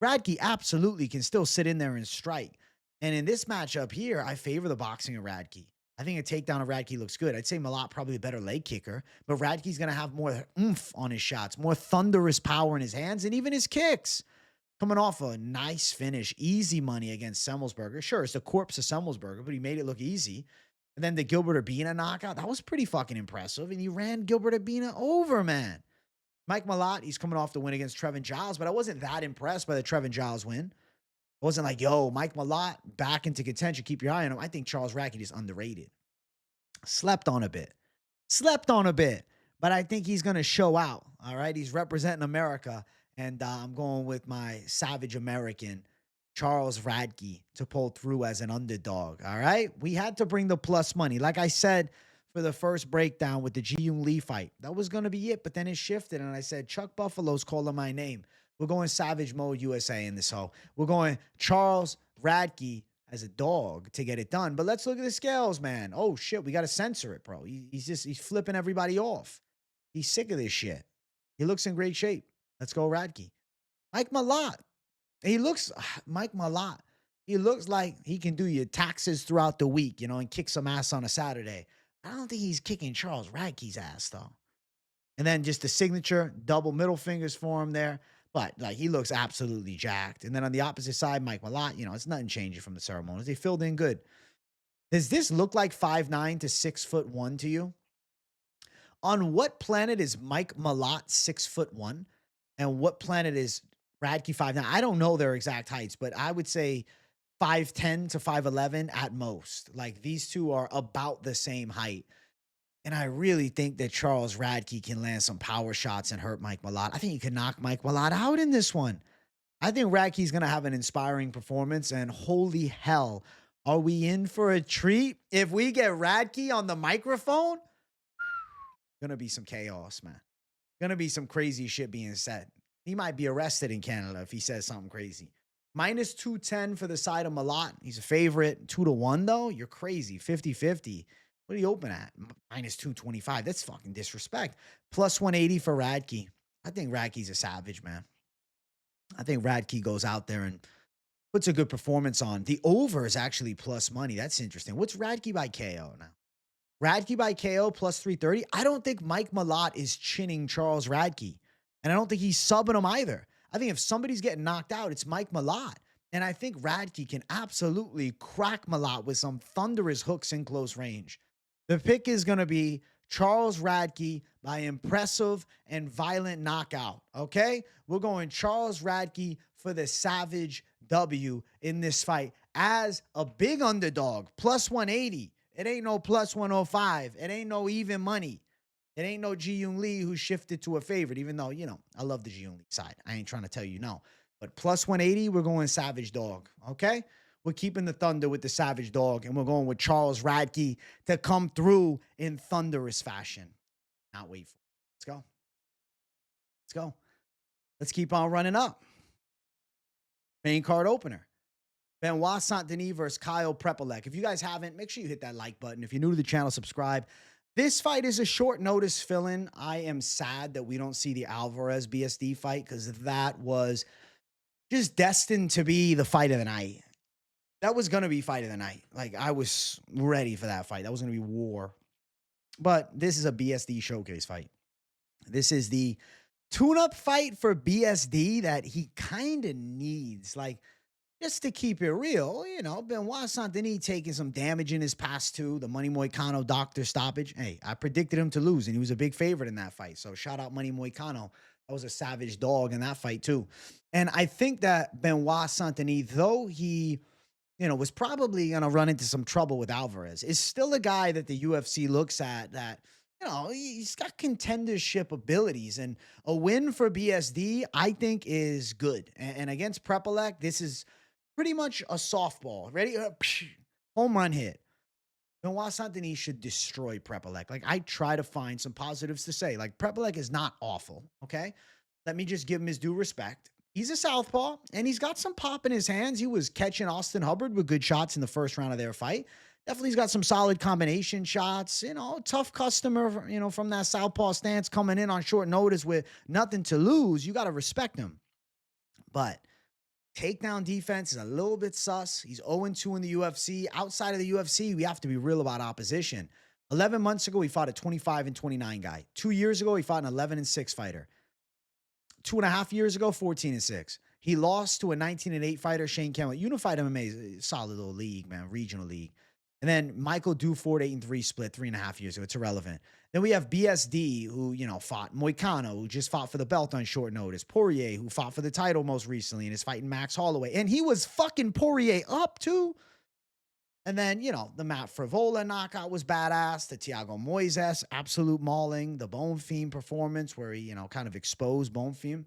Radtke absolutely can still sit in there and strike. And in this matchup here, I favor the boxing of Radtke. I think a takedown of Radtke looks good. I'd say Malott probably a better leg kicker, but Radtke's going to have more oomph on his shots, more thunderous power in his hands, and even his kicks. Coming off a nice finish, easy money against Semmelsberger. Sure, it's the corpse of Semmelsberger, but he made it look easy. And then the Gilbert Urbina knockout, that was pretty fucking impressive. And he ran Gilbert Urbina over, man. Mike Malott, he's coming off the win against Trevin Giles, but I wasn't that impressed by the Trevin Giles win. It wasn't like, yo, Mike Malott back into contention. Keep your eye on him. I think Charles Radtke is underrated. Slept on a bit. But I think he's going to show out. All right. He's representing America. And I'm going with my savage American, Charles Radtke, to pull through as an underdog. All right. We had to bring the plus money. Like I said, for the first breakdown with the Ji-Yoon Lee fight, that was going to be it. But then it shifted. And I said, Chuck Buffalo's calling my name. We're going Savage Mode USA in this hole. We're going Charles Radtke as a dog to get it done. But let's look at the scales, man. Oh, shit. We got to censor it, bro. He's flipping everybody off. He's sick of this shit. He looks in great shape. Let's go Radtke. Mike Malott. Mike Malott. He looks like he can do your taxes throughout the week, and kick some ass on a Saturday. I don't think he's kicking Charles Radtke's ass, though. And then just the signature, double middle fingers for him there. But, he looks absolutely jacked. And then on the opposite side, Mike Malott, it's nothing changing from the ceremonies. They filled in good. Does this look like 5'9" to 6'1" to you? On what planet is Mike Malott 6'1"? And what planet is Radtke 5'9"? I don't know their exact heights, but I would say 5'10" to 5'11" at most. These two are about the same height. And I really think that Charles Radtke can land some power shots and hurt Mike Malott. I think he can knock Mike Malott out in this one. I think Radtke's going to have an inspiring performance, and holy hell, are we in for a treat? If we get Radtke on the microphone, going to be some chaos, man. Going to be some crazy shit being said. He might be arrested in Canada if he says something crazy. Minus 210 for the side of Malott. He's a favorite. 2-1, though? You're crazy. 50-50. What are you open at? Minus 225. That's fucking disrespect. Plus 180 for Radtke. I think Radtke's a savage, man. I think Radtke goes out there and puts a good performance on. The over is actually plus money. That's interesting. What's Radtke by KO now? Radtke by KO plus 330. I don't think Mike Malott is chinning Charles Radtke. And I don't think he's subbing him either. I think if somebody's getting knocked out, it's Mike Malott. And I think Radtke can absolutely crack Malott with some thunderous hooks in close range. The pick is going to be Charles Radtke by impressive and violent knockout, okay? We're going Charles Radtke for the savage W in this fight as a big underdog, plus 180. It ain't no plus 105. It ain't no even money. It ain't no Ji-Yoon Lee who shifted to a favorite, even though, I love the Ji-Yoon Lee side. I ain't trying to tell you no. But plus 180, we're going savage dog, okay? We're keeping the thunder with the savage dog, and we're going with Charles Radtke to come through in thunderous fashion. Not wait for it. Let's go. Let's go. Let's keep on running up. Main card opener. Benoit Saint-Denis versus Kyle Prepolec. If you guys haven't, make sure you hit that like button. If you're new to the channel, subscribe. This fight is a short notice fill-in. I am sad that we don't see the Alvarez BSD fight because that was just destined to be the fight of the night. That was going to be fight of the night. I was ready for that fight. That was going to be war. But this is a BSD showcase fight. This is the tune-up fight for BSD that he kind of needs. Like, just to keep it real, Benoit Saint-Denis taking some damage in his past two, the Money Moicano doctor stoppage. Hey, I predicted him to lose, and he was a big favorite in that fight. So shout out Money Moicano. That was a savage dog in that fight too. And I think that Benoit Saint-Denis, though he, was probably going to run into some trouble with Alvarez, is still a guy that the UFC looks at that, he's got contendership abilities. And a win for BSD, I think, is good. And against Prepolec, this is pretty much a softball. Ready? Home run hit. Benoit Saint-Denis should destroy Prepolec. Like, I try to find some positives to say. Like, Prepolec is not awful, okay? Let me just give him his due respect. He's a southpaw, and he's got some pop in his hands. He was catching Austin Hubbard with good shots in the first round of their fight. Definitely he's got some solid combination shots. Tough customer, from that southpaw stance coming in on short notice with nothing to lose. You got to respect him. But takedown defense is a little bit sus. He's 0-2 in the UFC. Outside of the UFC, we have to be real about opposition. 11 months ago, he fought a 25-29 guy. 2 years ago, he fought an 11-6 fighter. 2.5 years ago, 14-6. He lost to a 19-8 fighter, Shane Campbell. Unified MMA, solid little league, man, regional league. And then Michael Duford, 8-3 split 3.5 years ago. It's irrelevant. Then we have BSD, who, fought Moicano, who just fought for the belt on short notice. Poirier, who fought for the title most recently and is fighting Max Holloway. And he was fucking Poirier up, too. And then, the Matt Frivola knockout was badass. The Thiago Moises absolute mauling. The Bone Fiend performance where he, kind of exposed Bone Fiend.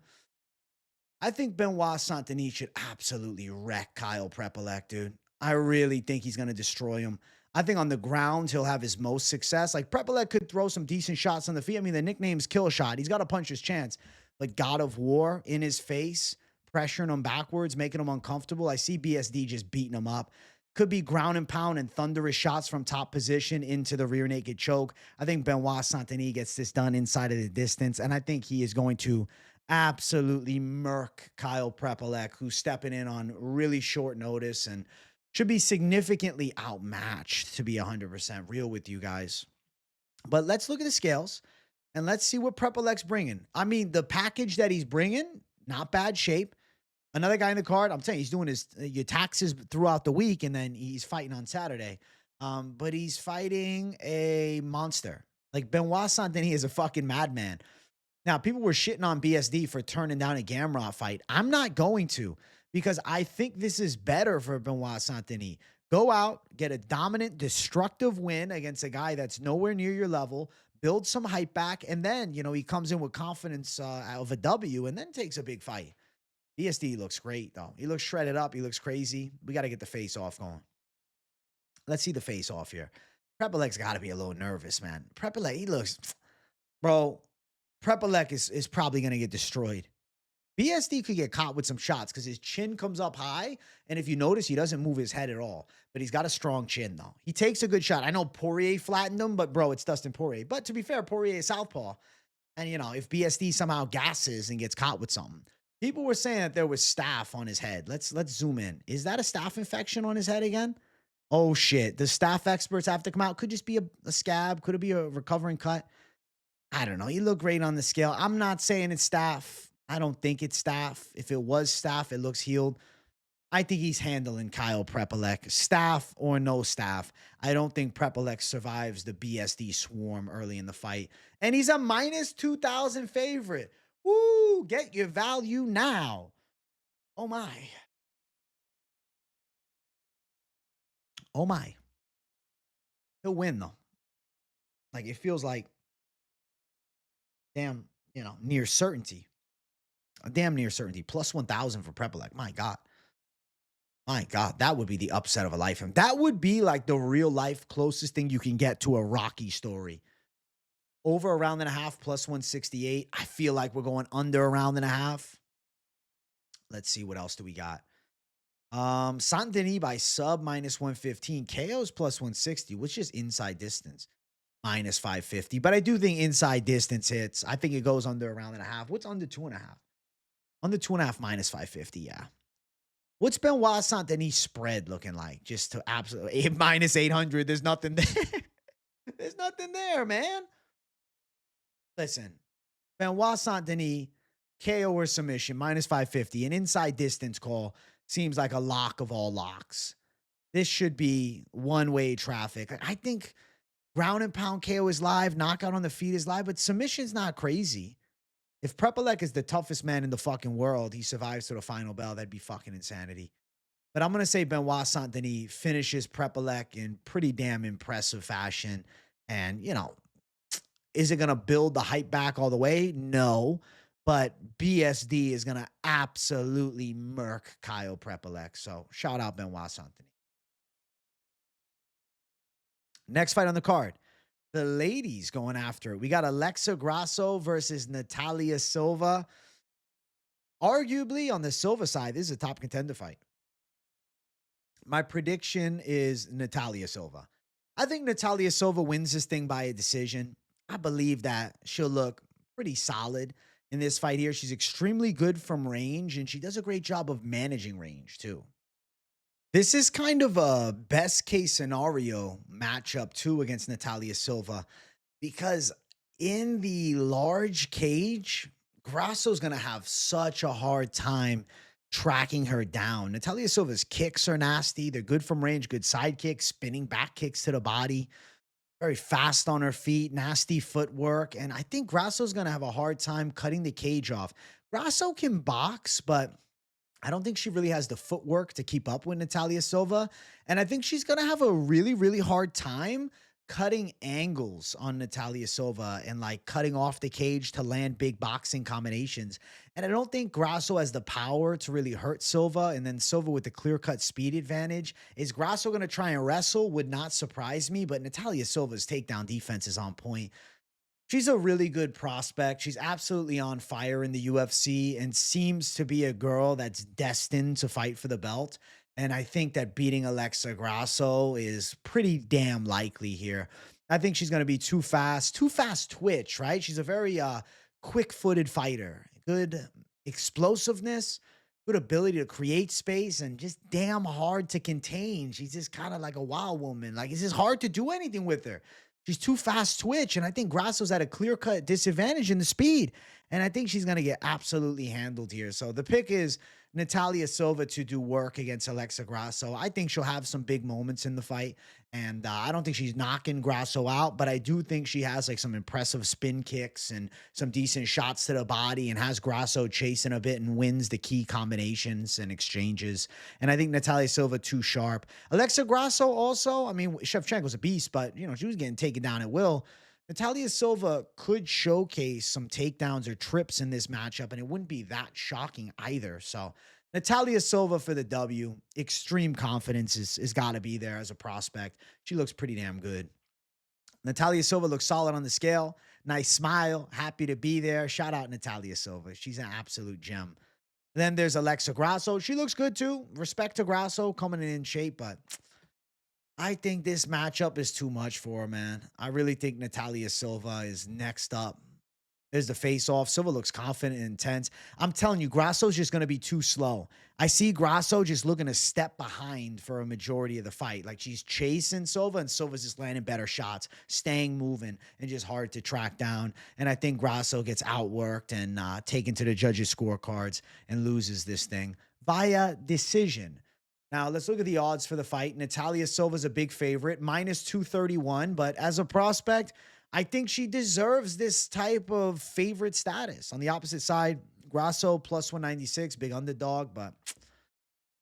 I think Benoit Saint-Denis should absolutely wreck Kyle Prepolec, dude. I really think he's going to destroy him. I think on the ground, he'll have his most success. Like, Prepolec could throw some decent shots on the feet. I mean, the nickname's Kill Shot. He's got a puncher's chance. Like, God of War in his face, pressuring him backwards, making him uncomfortable. I see BSD just beating him up. Could be ground and pound and thunderous shots from top position into the rear naked choke. I think Benoit Saint-Denis gets this done inside of the distance, and I think he is going to absolutely murk Kyle Prepolec, who's stepping in on really short notice and should be significantly outmatched, to be 100% real with you guys. But let's look at the scales, and let's see what Prepolec's bringing. I mean, the package that he's bringing, not bad shape. Another guy in the card, I'm telling you, he's doing your taxes throughout the week, and then he's fighting on Saturday. But he's fighting a monster. Like, Benoit Saint-Denis is a fucking madman. Now, people were shitting on BSD for turning down a Gamrot fight. I'm not going to, because I think this is better for Benoit Saint-Denis. Go out, get a dominant, destructive win against a guy that's nowhere near your level, build some hype back, and then, he comes in with confidence of a W and then takes a big fight. BSD looks great, though. He looks shredded up. He looks crazy. We got to get the face-off going. Let's see the face-off here. Prepolec's got to be a little nervous, man. Prepolec, he looks... Bro, Prepolec is probably going to get destroyed. BSD could get caught with some shots because his chin comes up high, and if you notice, he doesn't move his head at all. But he's got a strong chin, though. He takes a good shot. I know Poirier flattened him, but, bro, it's Dustin Poirier. But to be fair, Poirier is southpaw. And, if BSD somehow gasses and gets caught with something... People were saying that there was staph on his head. Let's zoom in. Is that a staph infection on his head again? Oh, shit. The staph experts have to come out. Could just be a scab. Could it be a recovering cut? I don't know. He looked great on the scale. I'm not saying it's staph. I don't think it's staph. If it was staph, it looks healed. I think he's handling Kyle Prepolec. Staph or no staph, I don't think Prepolec survives the BSD swarm early in the fight. And he's a minus 2,000 favorite. Woo, get your value now. Oh, my. Oh, my. He'll win, though. Like, it feels like damn, near certainty. A damn near certainty. Plus 1,000 for Prepolec. My God. My God, that would be the upset of a lifetime. That would be like the real life closest thing you can get to a Rocky story. Over a round and a half, plus 168. I feel like we're going under a round and a half. Let's see, what else do we got? Saint-Denis by sub minus 115. KO's plus 160, which is inside distance. Minus 550. But I do think inside distance hits. I think it goes under a round and a half. What's under 2.5? Under 2.5 minus 550, yeah. What's Benoit Saint-Denis spread looking like? Just to absolutely minus 800. There's nothing there. There's nothing there, man. Listen, Benoit Saint-Denis, KO or submission, minus 550. An inside distance call seems like a lock of all locks. This should be one-way traffic. I think ground and pound KO is live, knockout on the feet is live, but submission's not crazy. If Prepolec is the toughest man in the fucking world, he survives to the final bell, that'd be fucking insanity. But I'm going to say Benoit Saint-Denis finishes Prepolec in pretty damn impressive fashion. And, is it going to build the hype back all the way? No. But BSD is going to absolutely murk Kyle Prepolec. So shout out Benoit Saint-Denis. Next fight on the card. The ladies going after it. We got Alexa Grasso versus Natália Silva. Arguably, on the Silva side, this is a top contender fight. My prediction is Natália Silva. I think Natália Silva wins this thing by a decision. I believe that she'll look pretty solid in this fight here. She's extremely good from range, and she does a great job of managing range, too. This is kind of a best case scenario matchup too against Natália Silva, because in the large cage, Grasso's going to have such a hard time tracking her down. Natália Silva's kicks are nasty. They're good from range, good side kicks, spinning back kicks to the body, very fast on her feet, nasty footwork. And I think Grasso's going to have a hard time cutting the cage off. Grasso can box, but I don't think she really has the footwork to keep up with Natália Silva. And I think she's going to have a really, really hard time cutting angles on Natália Silva and like cutting off the cage to land big boxing combinations. And I don't think Grasso has the power to really hurt Silva. And then Silva with the clear-cut speed advantage. Is Grasso going to try and wrestle? Would not surprise me, but Natália Silva's takedown defense is on point. She's a really good prospect. She's absolutely on fire in the UFC and seems to be a girl that's destined to fight for the belt. And I think that beating Alexa Grasso is pretty damn likely here. I think she's going to be too fast twitch, right? She's a very quick-footed fighter. Good explosiveness, good ability to create space, and just damn hard to contain. She's just kind of like a wild woman. Like, it's just hard to do anything with her. She's too fast twitch, and I think Grasso's at a clear-cut disadvantage in the speed, and I think she's going to get absolutely handled here. So the pick is Natália Silva to do work against Alexa Grasso. I think she'll have some big moments in the fight, and I don't think she's knocking Grasso out, but I do think she has like some impressive spin kicks and some decent shots to the body and has Grasso chasing a bit and wins the key combinations and exchanges. And I think Natália Silva too sharp. Alexa Grasso also, I mean, Shevchenko's a beast, but, she was getting taken down at will. Natália Silva could showcase some takedowns or trips in this matchup, and it wouldn't be that shocking either. So Natália Silva for the W. Extreme confidence is got to be there as a prospect. She looks pretty damn good. Natália Silva looks solid on the scale. Nice smile. Happy to be there. Shout out Natália Silva. She's an absolute gem. Then there's Alexa Grasso. She looks good too. Respect to Grasso, coming in shape, but I think this matchup is too much for her, man. I really think Natália Silva is next up. There's the face-off. Silva looks confident and intense. I'm telling you, Grasso's just going to be too slow. I see Grasso just looking to step behind for a majority of the fight. Like, she's chasing Silva, and Silva's just landing better shots, staying moving, and just hard to track down. And I think Grasso gets outworked and taken to the judges' scorecards and loses this thing via decision. Now, let's look at the odds for the fight. Natália Silva's a big favorite, minus 231. But as a prospect, I think she deserves this type of favorite status. On the opposite side, Grasso plus 196, big underdog. But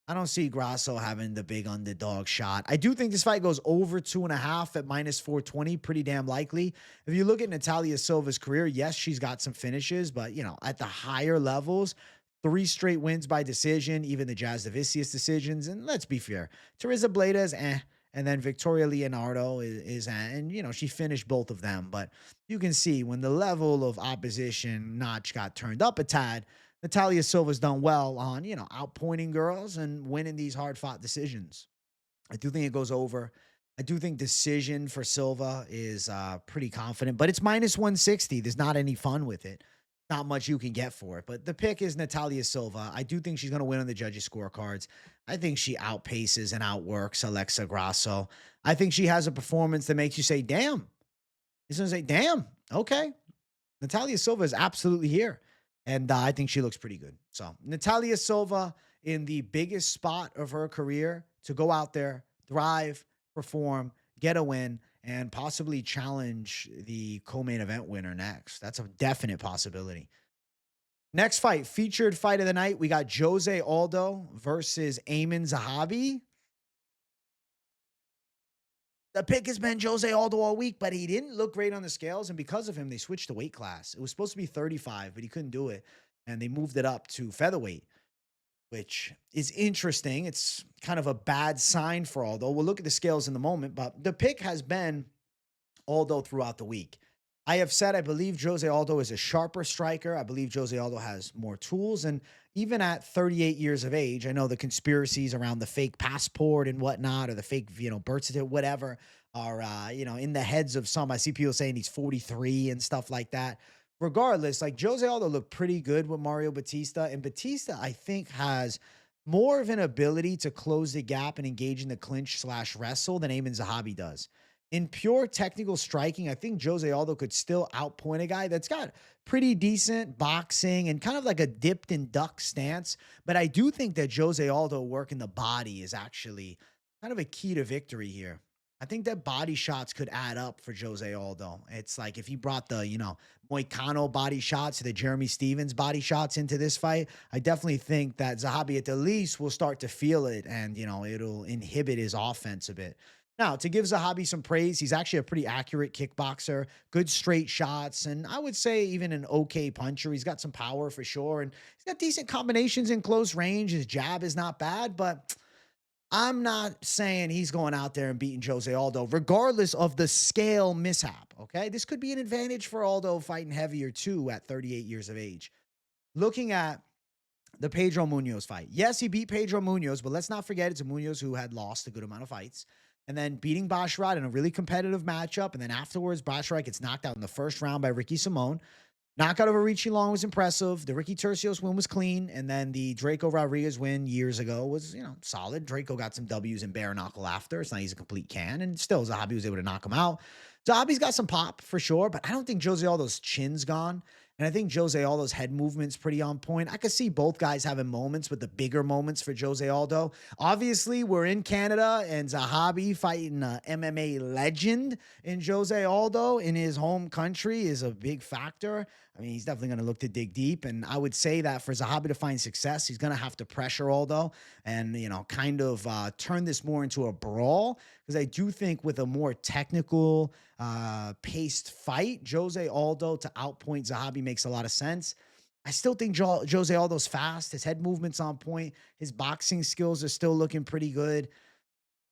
I don't see Grasso having the big underdog shot. I do think this fight goes over 2.5 at minus 420, pretty damn likely. If you look at Natália Silva's career, yes, she's got some finishes. But, at the higher levels, 3 straight wins by decision, even the Jasudavicius decisions. And let's be fair, Teresa Bleda and then Victoria Leonardo is and, she finished both of them. But you can see when the level of opposition notch got turned up a tad, Natália Silva's done well on, outpointing girls and winning these hard-fought decisions. I do think it goes over. I do think decision for Silva is pretty confident, but it's minus 160. There's not any fun with it. Not much you can get for it, but the pick is Natália Silva. I do think she's going to win on the judges' scorecards. I think she outpaces and outworks Alexa Grasso. I think she has a performance that makes you say, damn, He's going to say, damn, okay. Natália Silva is absolutely here. And I think she looks pretty good. So Natália Silva in the biggest spot of her career to go out there, thrive, perform, get a win, and possibly challenge the co-main event winner next. That's a definite possibility. Next fight, featured fight of the night. We got Jose Aldo versus Aiemann Zahabi. The pick has been Jose Aldo all week, but he didn't look great on the scales. And because of him, they switched the weight class. It was supposed to be 35, but he couldn't do it. And they moved it up to featherweight, which is interesting. It's kind of a bad sign for Aldo. We'll look at the scales in the moment, but the pick has been Aldo throughout the week. I have said I believe Jose Aldo is a sharper striker. I believe Jose Aldo has more tools. And even at 38 years of age, I know the conspiracies around the fake passport and whatnot, or the fake, birth certificate, whatever, are, in the heads of some. I see people saying he's 43 and stuff like that. Regardless, like Jose Aldo looked pretty good with Mario Batista. And Batista, I think, has more of an ability to close the gap and engage in the clinch/wrestle than Aiemann Zahabi does. In pure technical striking, I think Jose Aldo could still outpoint a guy that's got pretty decent boxing and kind of like a dipped and duck stance. But I do think that Jose Aldo working the body is actually kind of a key to victory here. I think that body shots could add up for Jose Aldo. It's like if he brought the, Moicano body shots to the Jeremy Stevens body shots into this fight, I definitely think that Zahabi at the least will start to feel it and, it'll inhibit his offense a bit. Now, to give Zahabi some praise, he's actually a pretty accurate kickboxer, good straight shots, and I would say even an okay puncher. He's got some power for sure, and he's got decent combinations in close range. His jab is not bad, but I'm not saying he's going out there and beating Jose Aldo, regardless of the scale mishap, okay? This could be an advantage for Aldo fighting heavier, too, at 38 years of age. Looking at the Pedro Munoz fight. Yes, he beat Pedro Munoz, but let's not forget it's a Munoz who had lost a good amount of fights. And then beating Basharat in a really competitive matchup. And then afterwards, Basharat gets knocked out in the first round by Ricky Simon. Knockout over Richie Long was impressive. The Ricky Tercios win was clean. And then the Draco Rodriguez win years ago was, solid. Draco got some W's in bare knuckle after. It's not he's a complete can. And still, Zahabi was able to knock him out. Zahabi's got some pop for sure, but I don't think Jose Aldo's chin's gone. And I think Jose Aldo's head movement's pretty on point. I could see both guys having moments, but the bigger moments for Jose Aldo. Obviously, we're in Canada, and Zahabi fighting an MMA legend in Jose Aldo in his home country is a big factor. I mean, he's definitely going to look to dig deep. And I would say that for Zahabi to find success, he's going to have to pressure Aldo and, kind of turn this more into a brawl. Because I do think with a more technical paced fight, Jose Aldo to outpoint Zahabi makes a lot of sense. I still think Jose Aldo's fast. His head movement's on point. His boxing skills are still looking pretty good.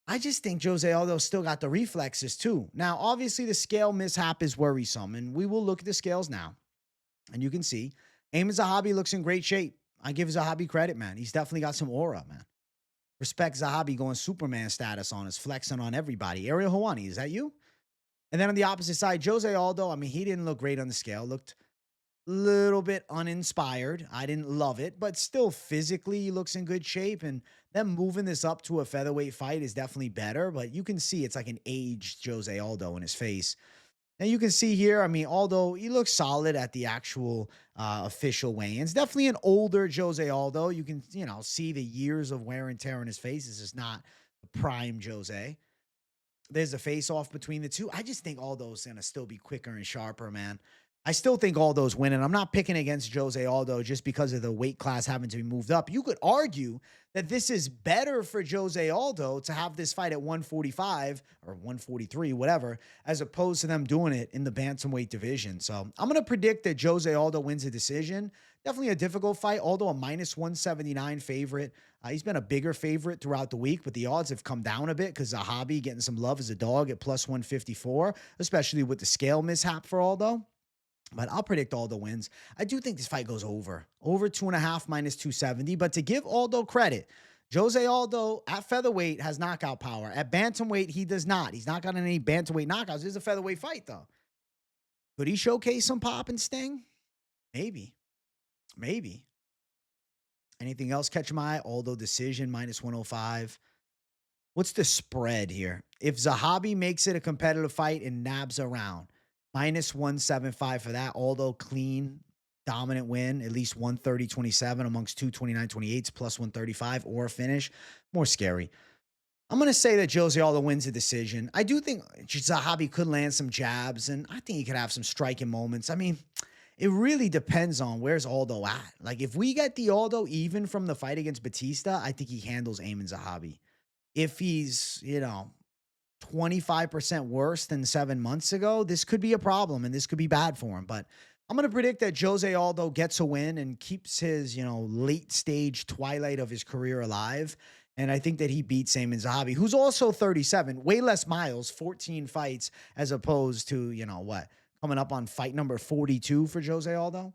I just think Jose Aldo still got the reflexes too. Now, obviously, the scale mishap is worrisome, and we will look at the scales now. And you can see Aiemann Zahabi looks in great shape. I give Zahabi credit, man. He's definitely got some aura, man. Respect Zahabi going Superman status on us, flexing on everybody. Ariel Helwani, is that you? And then on the opposite side, Jose Aldo, I mean, he didn't look great on the scale. Looked a little bit uninspired. I didn't love it, but still physically he looks in good shape. And them moving this up to a featherweight fight is definitely better. But you can see it's like an aged Jose Aldo in his face. And you can see here, I mean, Aldo, he looks solid at the actual official weigh-ins. Definitely an older Jose Aldo. You can, see the years of wear and tear on his face. This is not the prime Jose. There's a face-off between the two. I just think Aldo's going to still be quicker and sharper, man. I still think Aldo's winning. I'm not picking against Jose Aldo just because of the weight class having to be moved up. You could argue that this is better for Jose Aldo to have this fight at 145 or 143, whatever, as opposed to them doing it in the bantamweight division. So I'm going to predict that Jose Aldo wins a decision. Definitely a difficult fight. Aldo a minus 179 favorite. He's been a bigger favorite throughout the week, but the odds have come down a bit because Zahabi getting some love as a dog at plus 154, especially with the scale mishap for Aldo. But I'll predict Aldo wins. I do think this fight goes over. Over 2.5 minus 270. But to give Aldo credit, Jose Aldo at featherweight has knockout power. At bantamweight, he does not. He's not got any bantamweight knockouts. This is a featherweight fight, though. Could he showcase some pop and sting? Maybe. Maybe. Anything else catch my eye? Aldo decision, minus 105. What's the spread here? If Zahabi makes it a competitive fight and nabs a round, minus 175 for that. Aldo clean, dominant win, at least 130-27 amongst two 29-28s, plus 135 or a finish. More scary. I'm going to say that Jose Aldo wins the decision. I do think Zahabi could land some jabs, and I think he could have some striking moments. I mean, it really depends on where's Aldo at. Like, if we get the Aldo even from the fight against Batista, I think he handles Aiemann Zahabi. If he's, 25% worse than 7 months ago, this could be a problem and this could be bad for him. But I'm going to predict that Jose Aldo gets a win and keeps his, late stage twilight of his career alive. And I think that he beats Aiemann Zahabi, who's also 37, way less miles, 14 fights, as opposed to, coming up on fight number 42 for Jose Aldo.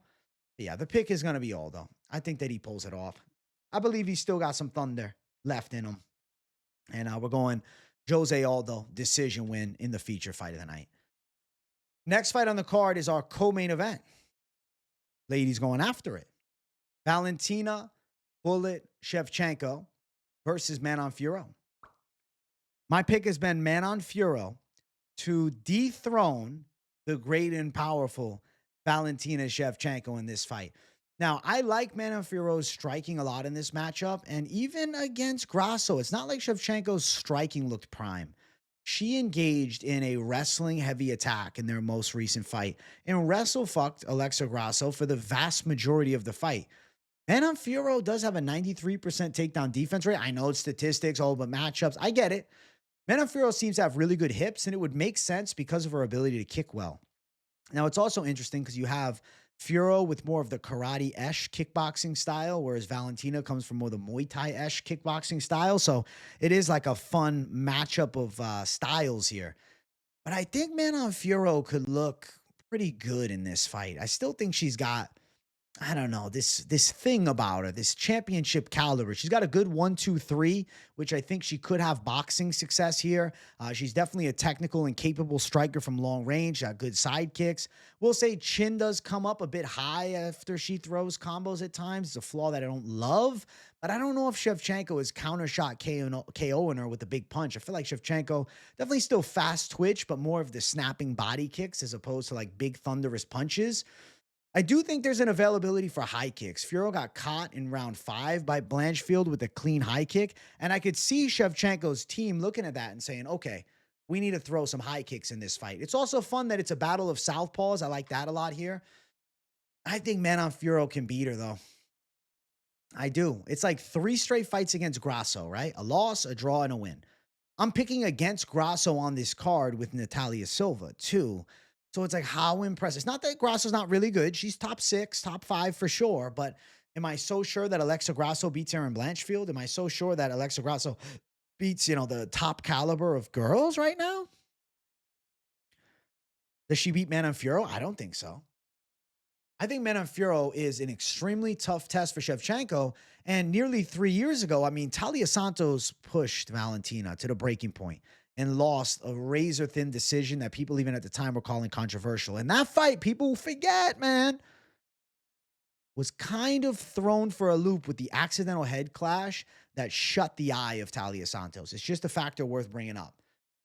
Yeah, the pick is going to be Aldo. I think that he pulls it off. I believe he's still got some thunder left in him. And we're going Jose Aldo decision win in the feature fight of the night. Next fight on the card is our co-main event. Ladies going after it. Valentina Bullet Shevchenko versus Manon Fiorot. My pick has been Manon Fiorot to dethrone the great and powerful Valentina Shevchenko in this fight. Now, I like Manon Fiorot's striking a lot in this matchup, and even against Grasso, it's not like Shevchenko's striking looked prime. She engaged in a wrestling-heavy attack in their most recent fight and wrestle-fucked Alexa Grasso for the vast majority of the fight. Manon Fiorot does have a 93% takedown defense rate. I know it's statistics, but matchups. I get it. Manon Fiorot seems to have really good hips, and it would make sense because of her ability to kick well. Now, it's also interesting because you have Fiorot with more of the karate-esque kickboxing style, whereas Valentina comes from more the Muay Thai-esque kickboxing style. So it is like a fun matchup of styles here. But I think Manon Fiorot could look pretty good in this fight. I still think she's got, I don't know, this thing about her, this championship caliber. She's got a good 1-2-3, which I think she could have boxing success here. She's definitely a technical and capable striker from long range, good side kicks. We'll say chin does come up a bit high after she throws combos at times. It's a flaw that I don't love, but I don't know if Shevchenko is counter shot KOing her with a big punch. I feel like Shevchenko definitely still fast twitch, but more of the snapping body kicks as opposed to like big thunderous punches. I do think there's an availability for high kicks. Fiorot got caught in round 5 by Blanchfield with a clean high kick, and I could see Shevchenko's team looking at that and saying, okay, we need to throw some high kicks in this fight. It's also fun that it's a battle of southpaws. I like that a lot here. I think Manon Fiorot can beat her, though. I do. It's like 3 straight fights against Grasso, right? A loss, a draw, and a win. I'm picking against Grasso on this card with Natália Silva, too. So it's like, how impressive. It's not that Grasso's not really good. She's top 6, top 5 for sure. But am I so sure that Alexa Grasso beats Erin Blanchfield? Am I so sure that Alexa Grasso beats, the top caliber of girls right now? Does she beat Manon Fiorot? I don't think so. I think Manon Fiorot is an extremely tough test for Shevchenko. And nearly 3 years ago, Talia Santos pushed Valentina to the breaking point and lost a razor-thin decision that people even at the time were calling controversial. And that fight, people forget, man, was kind of thrown for a loop with the accidental head clash that shut the eye of Talia Santos. It's just a factor worth bringing up.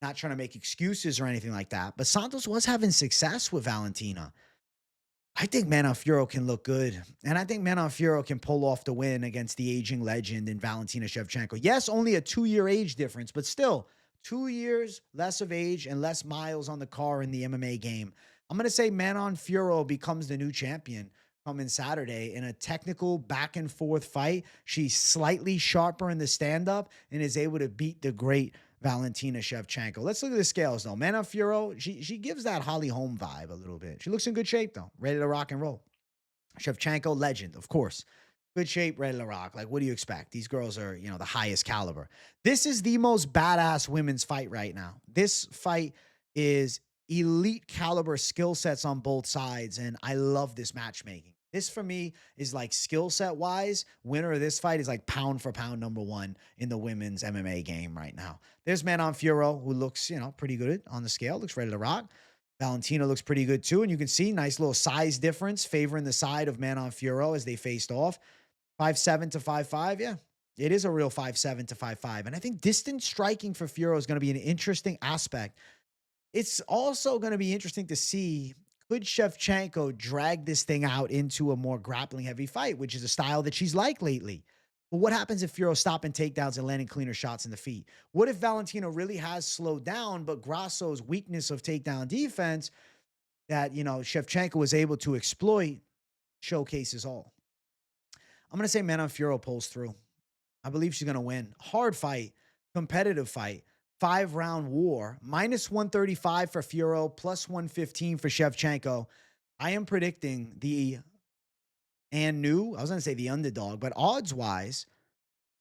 Not trying to make excuses or anything like that, but Santos was having success with Valentina. I think Manon Fiorot can look good, and I think Manon Fiorot can pull off the win against the aging legend in Valentina Shevchenko. Yes, only a 2-year age difference, but still, 2 years less of age and less miles on the car in the MMA game. I'm going to say Manon Fiorot becomes the new champion coming Saturday in a technical back and forth fight. She's slightly sharper in the stand-up and is able to beat the great Valentina Shevchenko. Let's look at the scales, though. Manon Fiorot, she gives that Holly Holm vibe a little bit. She looks in good shape, though. Ready to rock and roll. Shevchenko, legend, of course. Good shape, ready to rock. Like, what do you expect? These girls are, the highest caliber. This is the most badass women's fight right now. This fight is elite caliber skill sets on both sides, and I love this matchmaking. This, for me, is like skill set wise. Winner of this fight is like pound for pound #1 in the women's MMA game right now. There's Manon Fiorot, who looks, pretty good on the scale, looks ready to rock. Valentina looks pretty good too, and you can see nice little size difference favoring the side of Manon Fiorot as they faced off. 5'7" to 5'5", yeah. It is a real 5'7" to 5'5". And I think distance striking for Fiorot is going to be an interesting aspect It's also going to be interesting to see, could Shevchenko drag this thing out into a more grappling heavy fight, which is a style that she's liked lately. But what happens if Fiorot stopping takedowns and landing cleaner shots in the feet? What if Valentina really has slowed down, but Grasso's weakness of takedown defense that, Shevchenko was able to exploit showcases all? I'm going to say Manon Fiorot pulls through. I believe she's going to win. Hard fight, competitive fight, 5-round war, -135 for Fiorot, +115 for Shevchenko. I am predicting I was going to say the underdog, but odds-wise,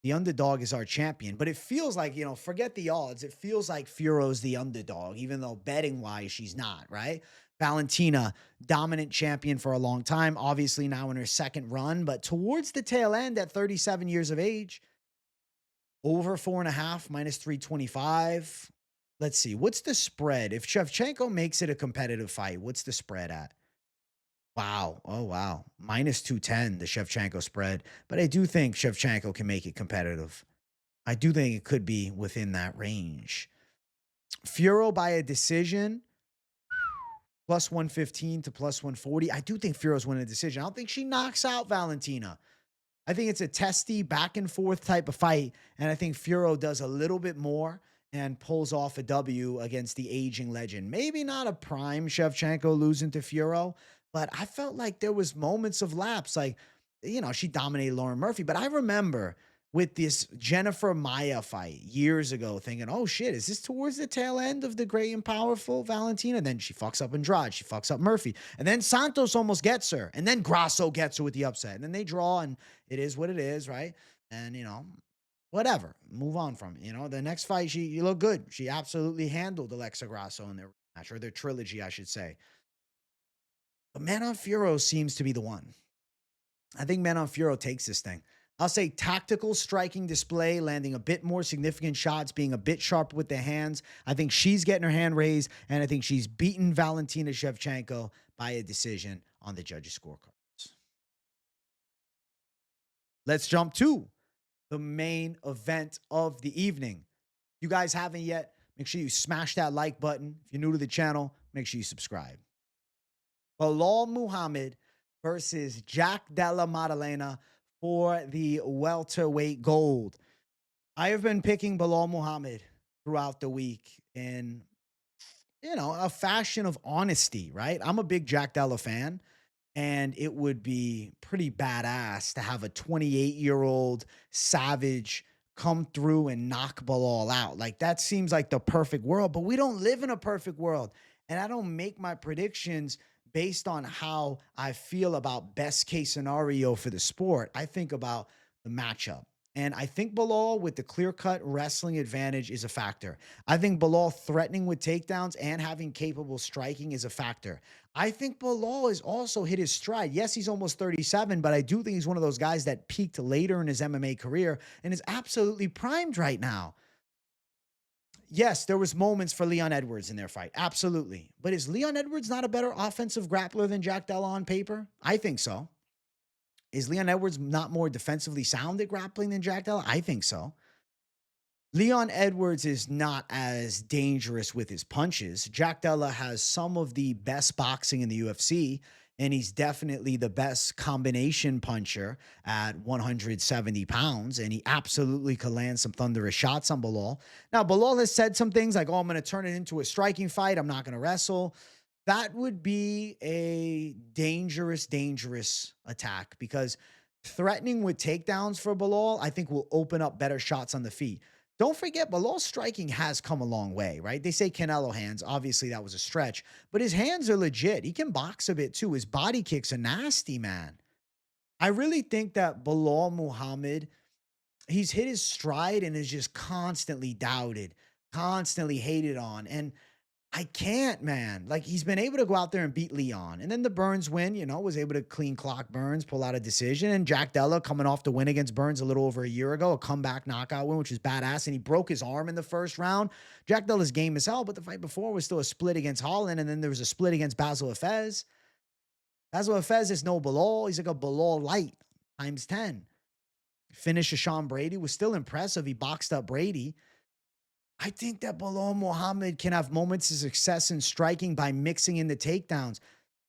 the underdog is our champion. But it feels like, forget the odds. It feels like Fiorot's the underdog, even though betting-wise, she's not, right? Valentina, dominant champion for a long time, obviously now in her second run, but towards the tail end at 37 years of age, over 4.5, -325. Let's see. What's the spread? If Shevchenko makes it a competitive fight, what's the spread at? Wow. Oh, wow. -210, the Shevchenko spread. But I do think Shevchenko can make it competitive. I do think it could be within that range. Fiorot by a decision, +115 to +140. I do think Fiorot's winning a decision. I don't think she knocks out Valentina. I think it's a testy back and forth type of fight. And I think Fiorot does a little bit more and pulls off a W against the aging legend. Maybe not a prime Shevchenko losing to Fiorot, but I felt like there was moments of lapse. Like, she dominated Lauren Murphy. But I remember with this Jennifer Maia fight years ago thinking, oh shit, is this towards the tail end of the great and powerful Valentina? Then she fucks up Andrade, she fucks up Murphy. And then Santos almost gets her. And then Grasso gets her with the upset. And then they draw, and it is what it is, right? And, whatever. Move on from it. The next fight, she looked good. She absolutely handled Alexa Grasso in their match, or their trilogy, I should say. But Manon Fiorot seems to be the one. I think Manon Fiorot takes this thing. I'll say tactical striking display, landing a bit more significant shots, being a bit sharp with the hands. I think she's getting her hand raised, and I think she's beaten Valentina Shevchenko by a decision on the judges' scorecards. Let's jump to the main event of the evening. If you guys haven't yet, make sure you smash that like button. If you're new to the channel, make sure you subscribe. Belal Muhammad versus Jack Della Maddalena for the welterweight gold. I have been picking Belal Muhammad throughout the week in, a fashion of honesty, right? I'm a big Jack Della fan, and it would be pretty badass to have a 28-year-old savage come through and knock Belal out. Like, that seems like the perfect world, but we don't live in a perfect world. And I don't make my predictions based on how I feel about best case scenario for the sport. I think about the matchup. And I think Belal with the clear-cut wrestling advantage is a factor. I think Belal threatening with takedowns and having capable striking is a factor. I think Belal has also hit his stride. Yes, he's almost 37, but I do think he's one of those guys that peaked later in his MMA career and is absolutely primed right now. Yes, there was moments for Leon Edwards in their fight. Absolutely. But is Leon Edwards not a better offensive grappler than Jack Della on paper? I think so. Is Leon Edwards not more defensively sound at grappling than Jack Della? I think so. Leon Edwards is not as dangerous with his punches. Jack Della has some of the best boxing in the UFC, and he's definitely the best combination puncher at 170 pounds, and he absolutely could land some thunderous shots on Belal. Now, Belal has said some things like, I'm going to turn it into a striking fight. I'm not going to wrestle. That would be a dangerous, dangerous attack, because threatening with takedowns for Belal, I think, will open up better shots on the feet. Don't forget, Belal's striking has come a long way, right? They say Canelo hands. Obviously, that was a stretch, but his hands are legit. He can box a bit too. His body kicks are nasty, man. I really think that Belal Muhammad, he's hit his stride and is just constantly doubted, constantly hated on. And I can't, man. Like, he's been able to go out there and beat Leon. And then the Burns win, was able to clean clock Burns, pull out a decision. And Jack Della coming off the win against Burns a little over a year ago, a comeback knockout win, which was badass. And he broke his arm in the first round. Jack Della's game is hell, but the fight before was still a split against Holland. And then there was a split against Basil Efez. Basil Efez is no Belal. He's like a Belal light times 10. Finish of Sean Brady was still impressive. He boxed up Brady. I think that Belal Muhammad can have moments of success in striking by mixing in the takedowns.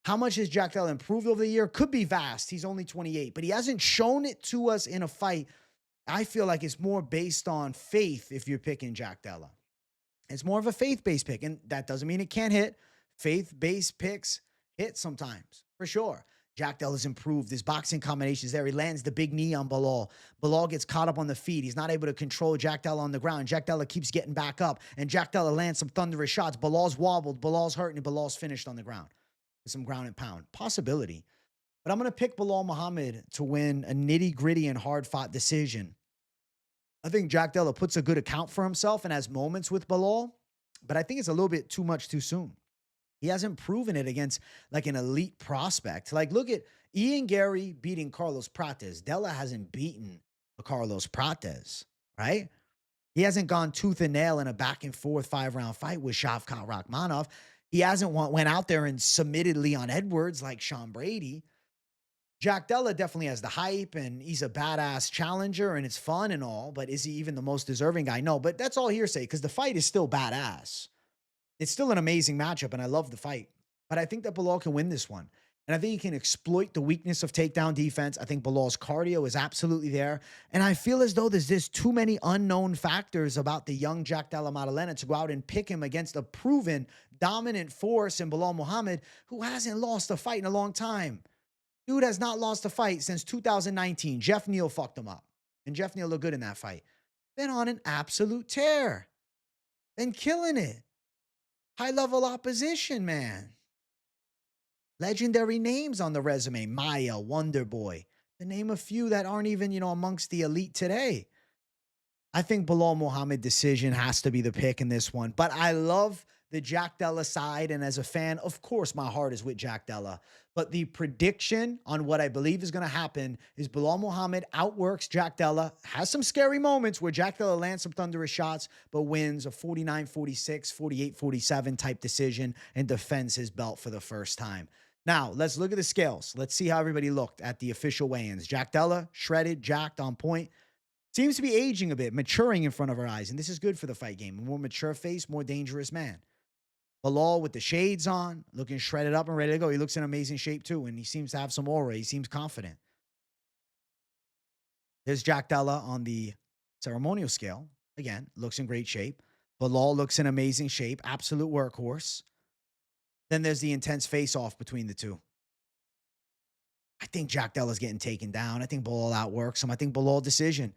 How much has Jack Della improved over the year? Could be vast. He's only 28, but he hasn't shown it to us in a fight. I feel like it's more based on faith if you're picking Jack Della. It's more of a faith-based pick, and that doesn't mean it can't hit. Faith-based picks hit sometimes, for sure. Jack Della's improved. His boxing combinations there. He lands the big knee on Belal. Belal gets caught up on the feet. He's not able to control Jack Della on the ground. Jack Della keeps getting back up, and Jack Della lands some thunderous shots. Belal's wobbled. Belal's hurt, and Belal's finished on the ground with some ground and pound. Possibility. But I'm going to pick Belal Muhammad to win a nitty-gritty and hard-fought decision. I think Jack Della puts a good account for himself and has moments with Belal, but I think it's a little bit too much too soon. He hasn't proven it against like an elite prospect. Like, look at Ian Gary beating Carlos Prates. Della hasn't beaten Carlos Prates, right? He hasn't gone tooth and nail in a back and forth 5-round fight with Shavkat Rakhmonov. He hasn't went out there and submitted Leon Edwards like Sean Brady. Jack Della definitely has the hype, and he's a badass challenger, and it's fun and all, but is he even the most deserving guy? No, but that's all hearsay because the fight is still badass. It's still an amazing matchup, and I love the fight. But I think that Belal can win this one. And I think he can exploit the weakness of takedown defense. I think Belal's cardio is absolutely there. And I feel as though there's just too many unknown factors about the young Jack Della Maddalena to go out and pick him against a proven dominant force in Belal Muhammad, who hasn't lost a fight in a long time. Dude has not lost a fight since 2019. Jeff Neal fucked him up. And Jeff Neal looked good in that fight. Been on an absolute tear. Been killing it. High-level opposition, man. Legendary names on the resume. Maya, Wonder Boy. To name a few that aren't even, amongst the elite today. I think Belal Muhammad decision has to be the pick in this one. But I love the Jack Della side. And as a fan, of course, my heart is with Jack Della. But the prediction on what I believe is going to happen is Belal Muhammad outworks Jack Della, has some scary moments where Jack Della lands some thunderous shots, but wins a 49-46, 48-47 type decision and defends his belt for the first time. Now, let's look at the scales. Let's see how everybody looked at the official weigh-ins. Jack Della, shredded, jacked, on point. Seems to be aging a bit, maturing in front of our eyes, and this is good for the fight game. A more mature face, more dangerous man. Belal with the shades on, looking shredded up and ready to go. He looks in amazing shape too, and he seems to have some aura. He seems confident. There's Jack Della on the ceremonial scale. Again, looks in great shape. Belal looks in amazing shape. Absolute workhorse. Then there's the intense face-off between the two. I think Jack Della's getting taken down. I think Belal outworks him. I think Belal decision.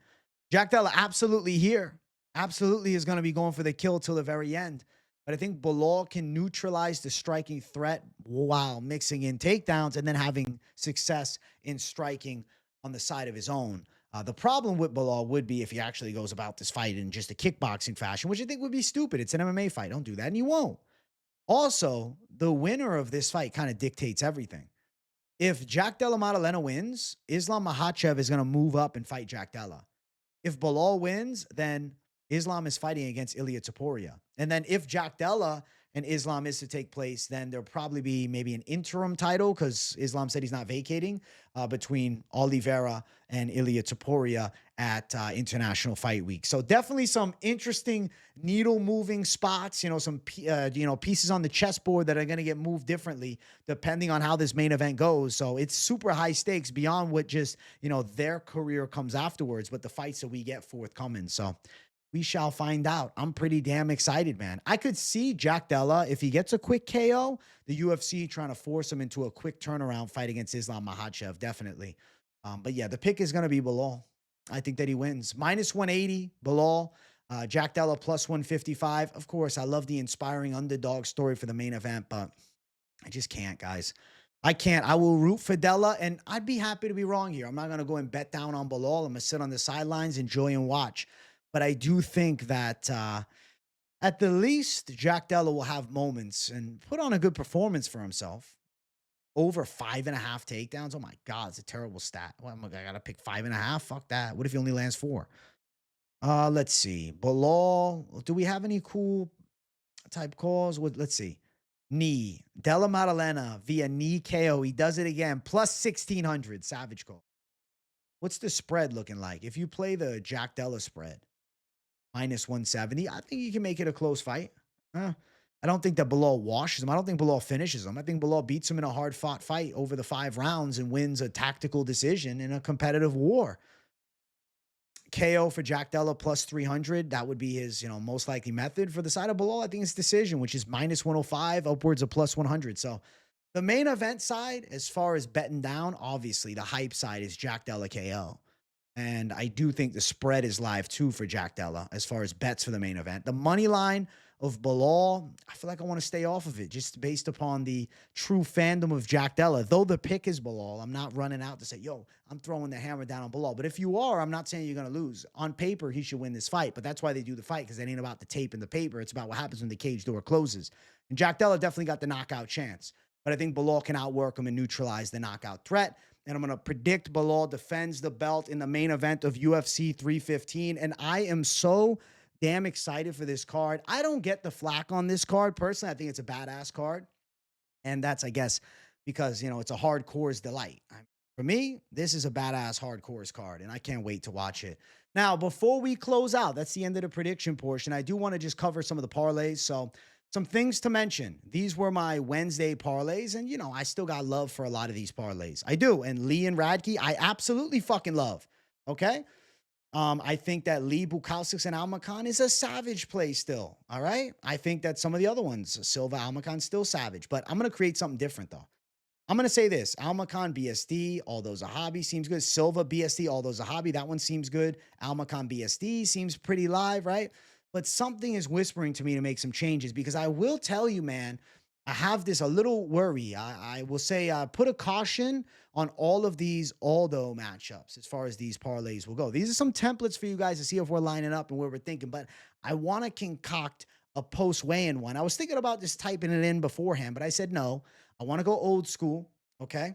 Jack Della absolutely here. Absolutely is going to be going for the kill till the very end. But I think Belal can neutralize the striking threat while mixing in takedowns and then having success in striking on the side of his own. The problem with Belal would be if he actually goes about this fight in just a kickboxing fashion, which I think would be stupid. It's an MMA fight. Don't do that, and you won't. Also, the winner of this fight kind of dictates everything. If Jack Della Maddalena wins, Islam Makhachev is going to move up and fight Jack Della. If Belal wins, then Islam is fighting against Ilia Topuria. And then if Jack Della and Islam is to take place, then there'll probably be maybe an interim title because Islam said he's not vacating between Oliveira and Ilia Topuria at International Fight Week. So definitely some interesting needle-moving spots, some pieces on the chessboard that are going to get moved differently depending on how this main event goes. So it's super high stakes beyond what just, their career comes afterwards, but the fights that we get forthcoming. So we shall find out. I'm pretty damn excited, man. I could see Jack Della, if he gets a quick KO, the UFC trying to force him into a quick turnaround fight against Islam Makhachev, definitely. But yeah, the pick is going to be Belal. I think that he wins. -180, Belal. Jack Della +155. Of course, I love the inspiring underdog story for the main event, but I just can't, guys. I can't. I will root for Della, and I'd be happy to be wrong here. I'm not going to go and bet down on Belal. I'm going to sit on the sidelines, enjoy and watch. But I do think that at the least, Jack Della will have moments and put on a good performance for himself. Over 5.5 takedowns. Oh, my God. It's a terrible stat. Well, I got to pick 5.5. Fuck that. What if he only lands 4? Let's see. Belal. Do we have any cool type calls? Let's see. Knee. Della Maddalena via knee KO. He does it again. +1,600. Savage call. What's the spread looking like? If you play the Jack Della spread. minus 170. I think he can make it a close fight. I don't think that Belal washes him. I don't think Belal finishes him. I think Belal beats him in a hard-fought fight over the 5 rounds and wins a tactical decision in a competitive war. KO for Jack Della plus 300. That would be his, most likely method. For the side of Belal, I think it's decision, which is minus 105, upwards of plus 100. So the main event side, as far as betting down, obviously the hype side is Jack Della KO. And I do think the spread is live too for Jack Della as far as bets for the main event. The money line of Belal, I feel like I want to stay off of it just based upon the true fandom of Jack Della. Though the pick is Belal, I'm not running out to say, yo, I'm throwing the hammer down on Belal. But if you are, I'm not saying you're going to lose. On paper, he should win this fight. But that's why they do the fight, because it ain't about the tape and the paper. It's about what happens when the cage door closes. And Jack Della definitely got the knockout chance. But I think Belal can outwork him and neutralize the knockout threat. And I'm going to predict Belal defends the belt in the main event of UFC 315. And I am so damn excited for this card. I don't get the flack on this card. Personally, I think it's a badass card. And that's, I guess, because, it's a hardcore's delight. For me, this is a badass hardcore's card, and I can't wait to watch it. Now, before we close out, that's the end of the prediction portion. I do want to just cover some of the parlays. So some things to mention. These were my Wednesday parlays, and, I still got love for a lot of these parlays. I do. And Lee and Radtke, I absolutely fucking love. Okay? I think that Lee, Bukauskas, and Almakhan is a savage play still, all right? I think that some of the other ones, Silva, Almakhan, still savage. But I'm going to create something different, though. I'm going to say this. Almakhan, BSD, Aldo, Zahabi seems good. Silva, BSD, Aldo, Zahabi, that one seems good. Almakhan, BSD seems pretty live, right? But something is whispering to me to make some changes, because I will tell you, man, I have this a little worry. I will say put a caution on all of these Aldo matchups as far as these parlays will go. These are some templates for you guys to see if we're lining up and where we're thinking, but I want to concoct a post-weigh-in one. I was thinking about just typing it in beforehand, but I said no. I want to go old school, okay?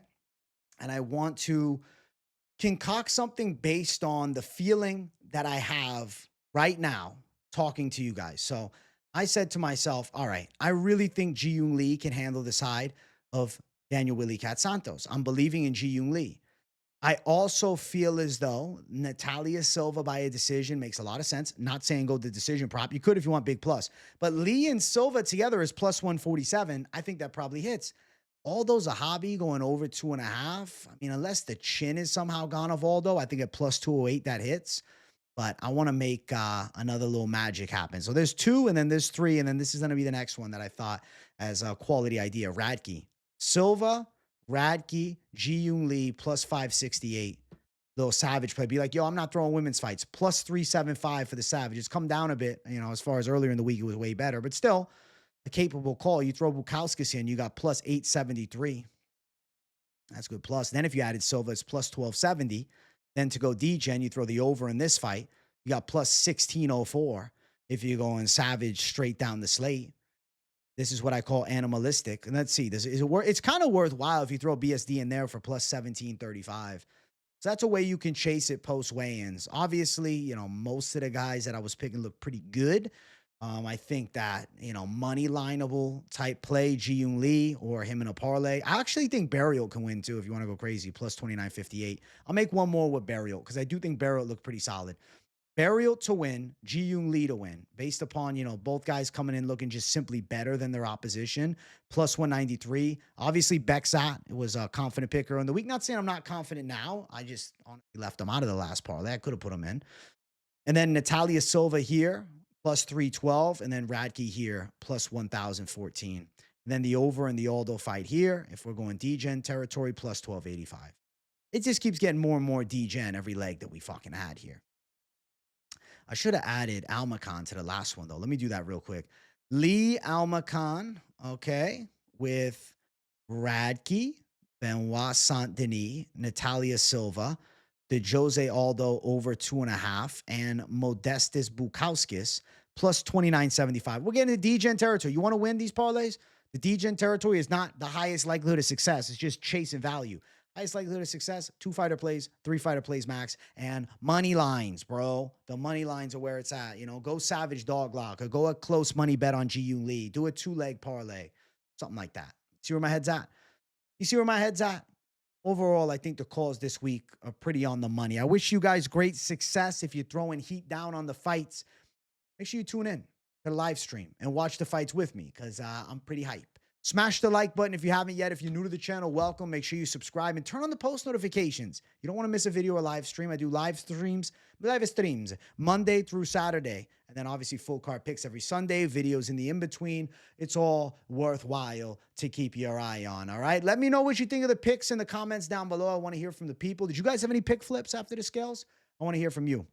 And I want to concoct something based on the feeling that I have right now talking to you guys. So I said to myself, all right, I really think Ji Yoon Lee can handle the side of Daniel Willie Cat Santos. I'm believing in Ji Yoon Lee. I also feel as though Natália Silva by a decision makes a lot of sense. Not saying go the decision prop. You could if you want big plus. But Lee and Silva together is plus 147. I think that probably hits. Aldo Zahabi going over 2.5. I mean, unless the chin is somehow gone of Aldo, I think at plus 208 that hits. But I want to make another little magic happen. So there's 2, and then there's 3, and then this is going to be the next one that I thought as a quality idea. Radtke. Silva, Radtke, Ji Yoon Lee, plus 568. Little savage play. Be like, yo, I'm not throwing women's fights. Plus 375 for the Savages. Come down a bit. As far as earlier in the week, it was way better. But still, a capable call. You throw Bukauskas in, you got plus 873. That's good plus. Then if you added Silva, it's plus 1270. Then to go D-Gen, you throw the over in this fight. You got plus 1604 if you're going Savage straight down the slate. This is what I call animalistic. And let's see, it's kind of worthwhile if you throw BSD in there for plus 1735. So that's a way you can chase it post weigh-ins. Obviously, most of the guys that I was picking look pretty good. I think that, money lineable type play, Ji Yoon Lee or him in a parlay. I actually think Barriault can win too if you want to go crazy, plus 2958. I'll make one more with Barriault because I do think Barriault looked pretty solid. Barriault to win, Ji Yoon Lee to win, based upon, both guys coming in looking just simply better than their opposition, plus 193. Obviously, Bexat was a confident picker in the week. Not saying I'm not confident now. I just honestly left him out of the last parlay. I could have put him in. And then Natália Silva here, plus 312, and then Radtke here, plus 1,014. And then the over in the Aldo fight here, if we're going D-Gen territory, plus 1285. It just keeps getting more and more D-Gen every leg that we fucking had here. I should have added Almakhan to the last one, though. Let me do that real quick. Lee Almakhan, okay, with Radtke, Benoit Saint-Denis, Natália Silva, the José Aldo over 2.5, and Modestas Bukauskas plus 2975. We're getting to D-Gen territory. You want to win these parlays? The D-Gen territory is not the highest likelihood of success. It's just chasing value. Highest likelihood of success, 2 fighter plays, 3 fighter plays max, and money lines, bro. The money lines are where it's at. Go Savage Dog Lock or go a close money bet on Ji Yoon Lee. Do a 2-leg parlay, something like that. See where my head's at? You see where my head's at? Overall, I think the calls this week are pretty on the money. I wish you guys great success if you're throwing heat down on the fights. make sure you tune in to the live stream and watch the fights with me because I'm pretty hype. Smash the like button if you haven't yet. If you're new to the channel, welcome. Make sure you subscribe and turn on the post notifications. You don't want to miss a video or live stream. I do live streams Monday through Saturday. And then obviously full card picks every Sunday, videos in the in-between. It's all worthwhile to keep your eye on, all right? Let me know what you think of the picks in the comments down below. I want to hear from the people. Did you guys have any pick flips after the scales? I want to hear from you.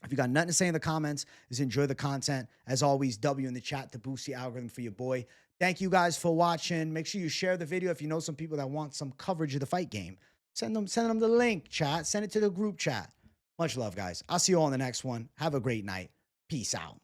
If you got nothing to say in the comments, just enjoy the content. As always, W in the chat to boost the algorithm for your boy. Thank you guys for watching. Make sure you share the video if you know some people that want some coverage of the fight game. Send them the link, chat. Send it to the group chat. Much love, guys. I'll see you all in the next one. Have a great night. Peace out.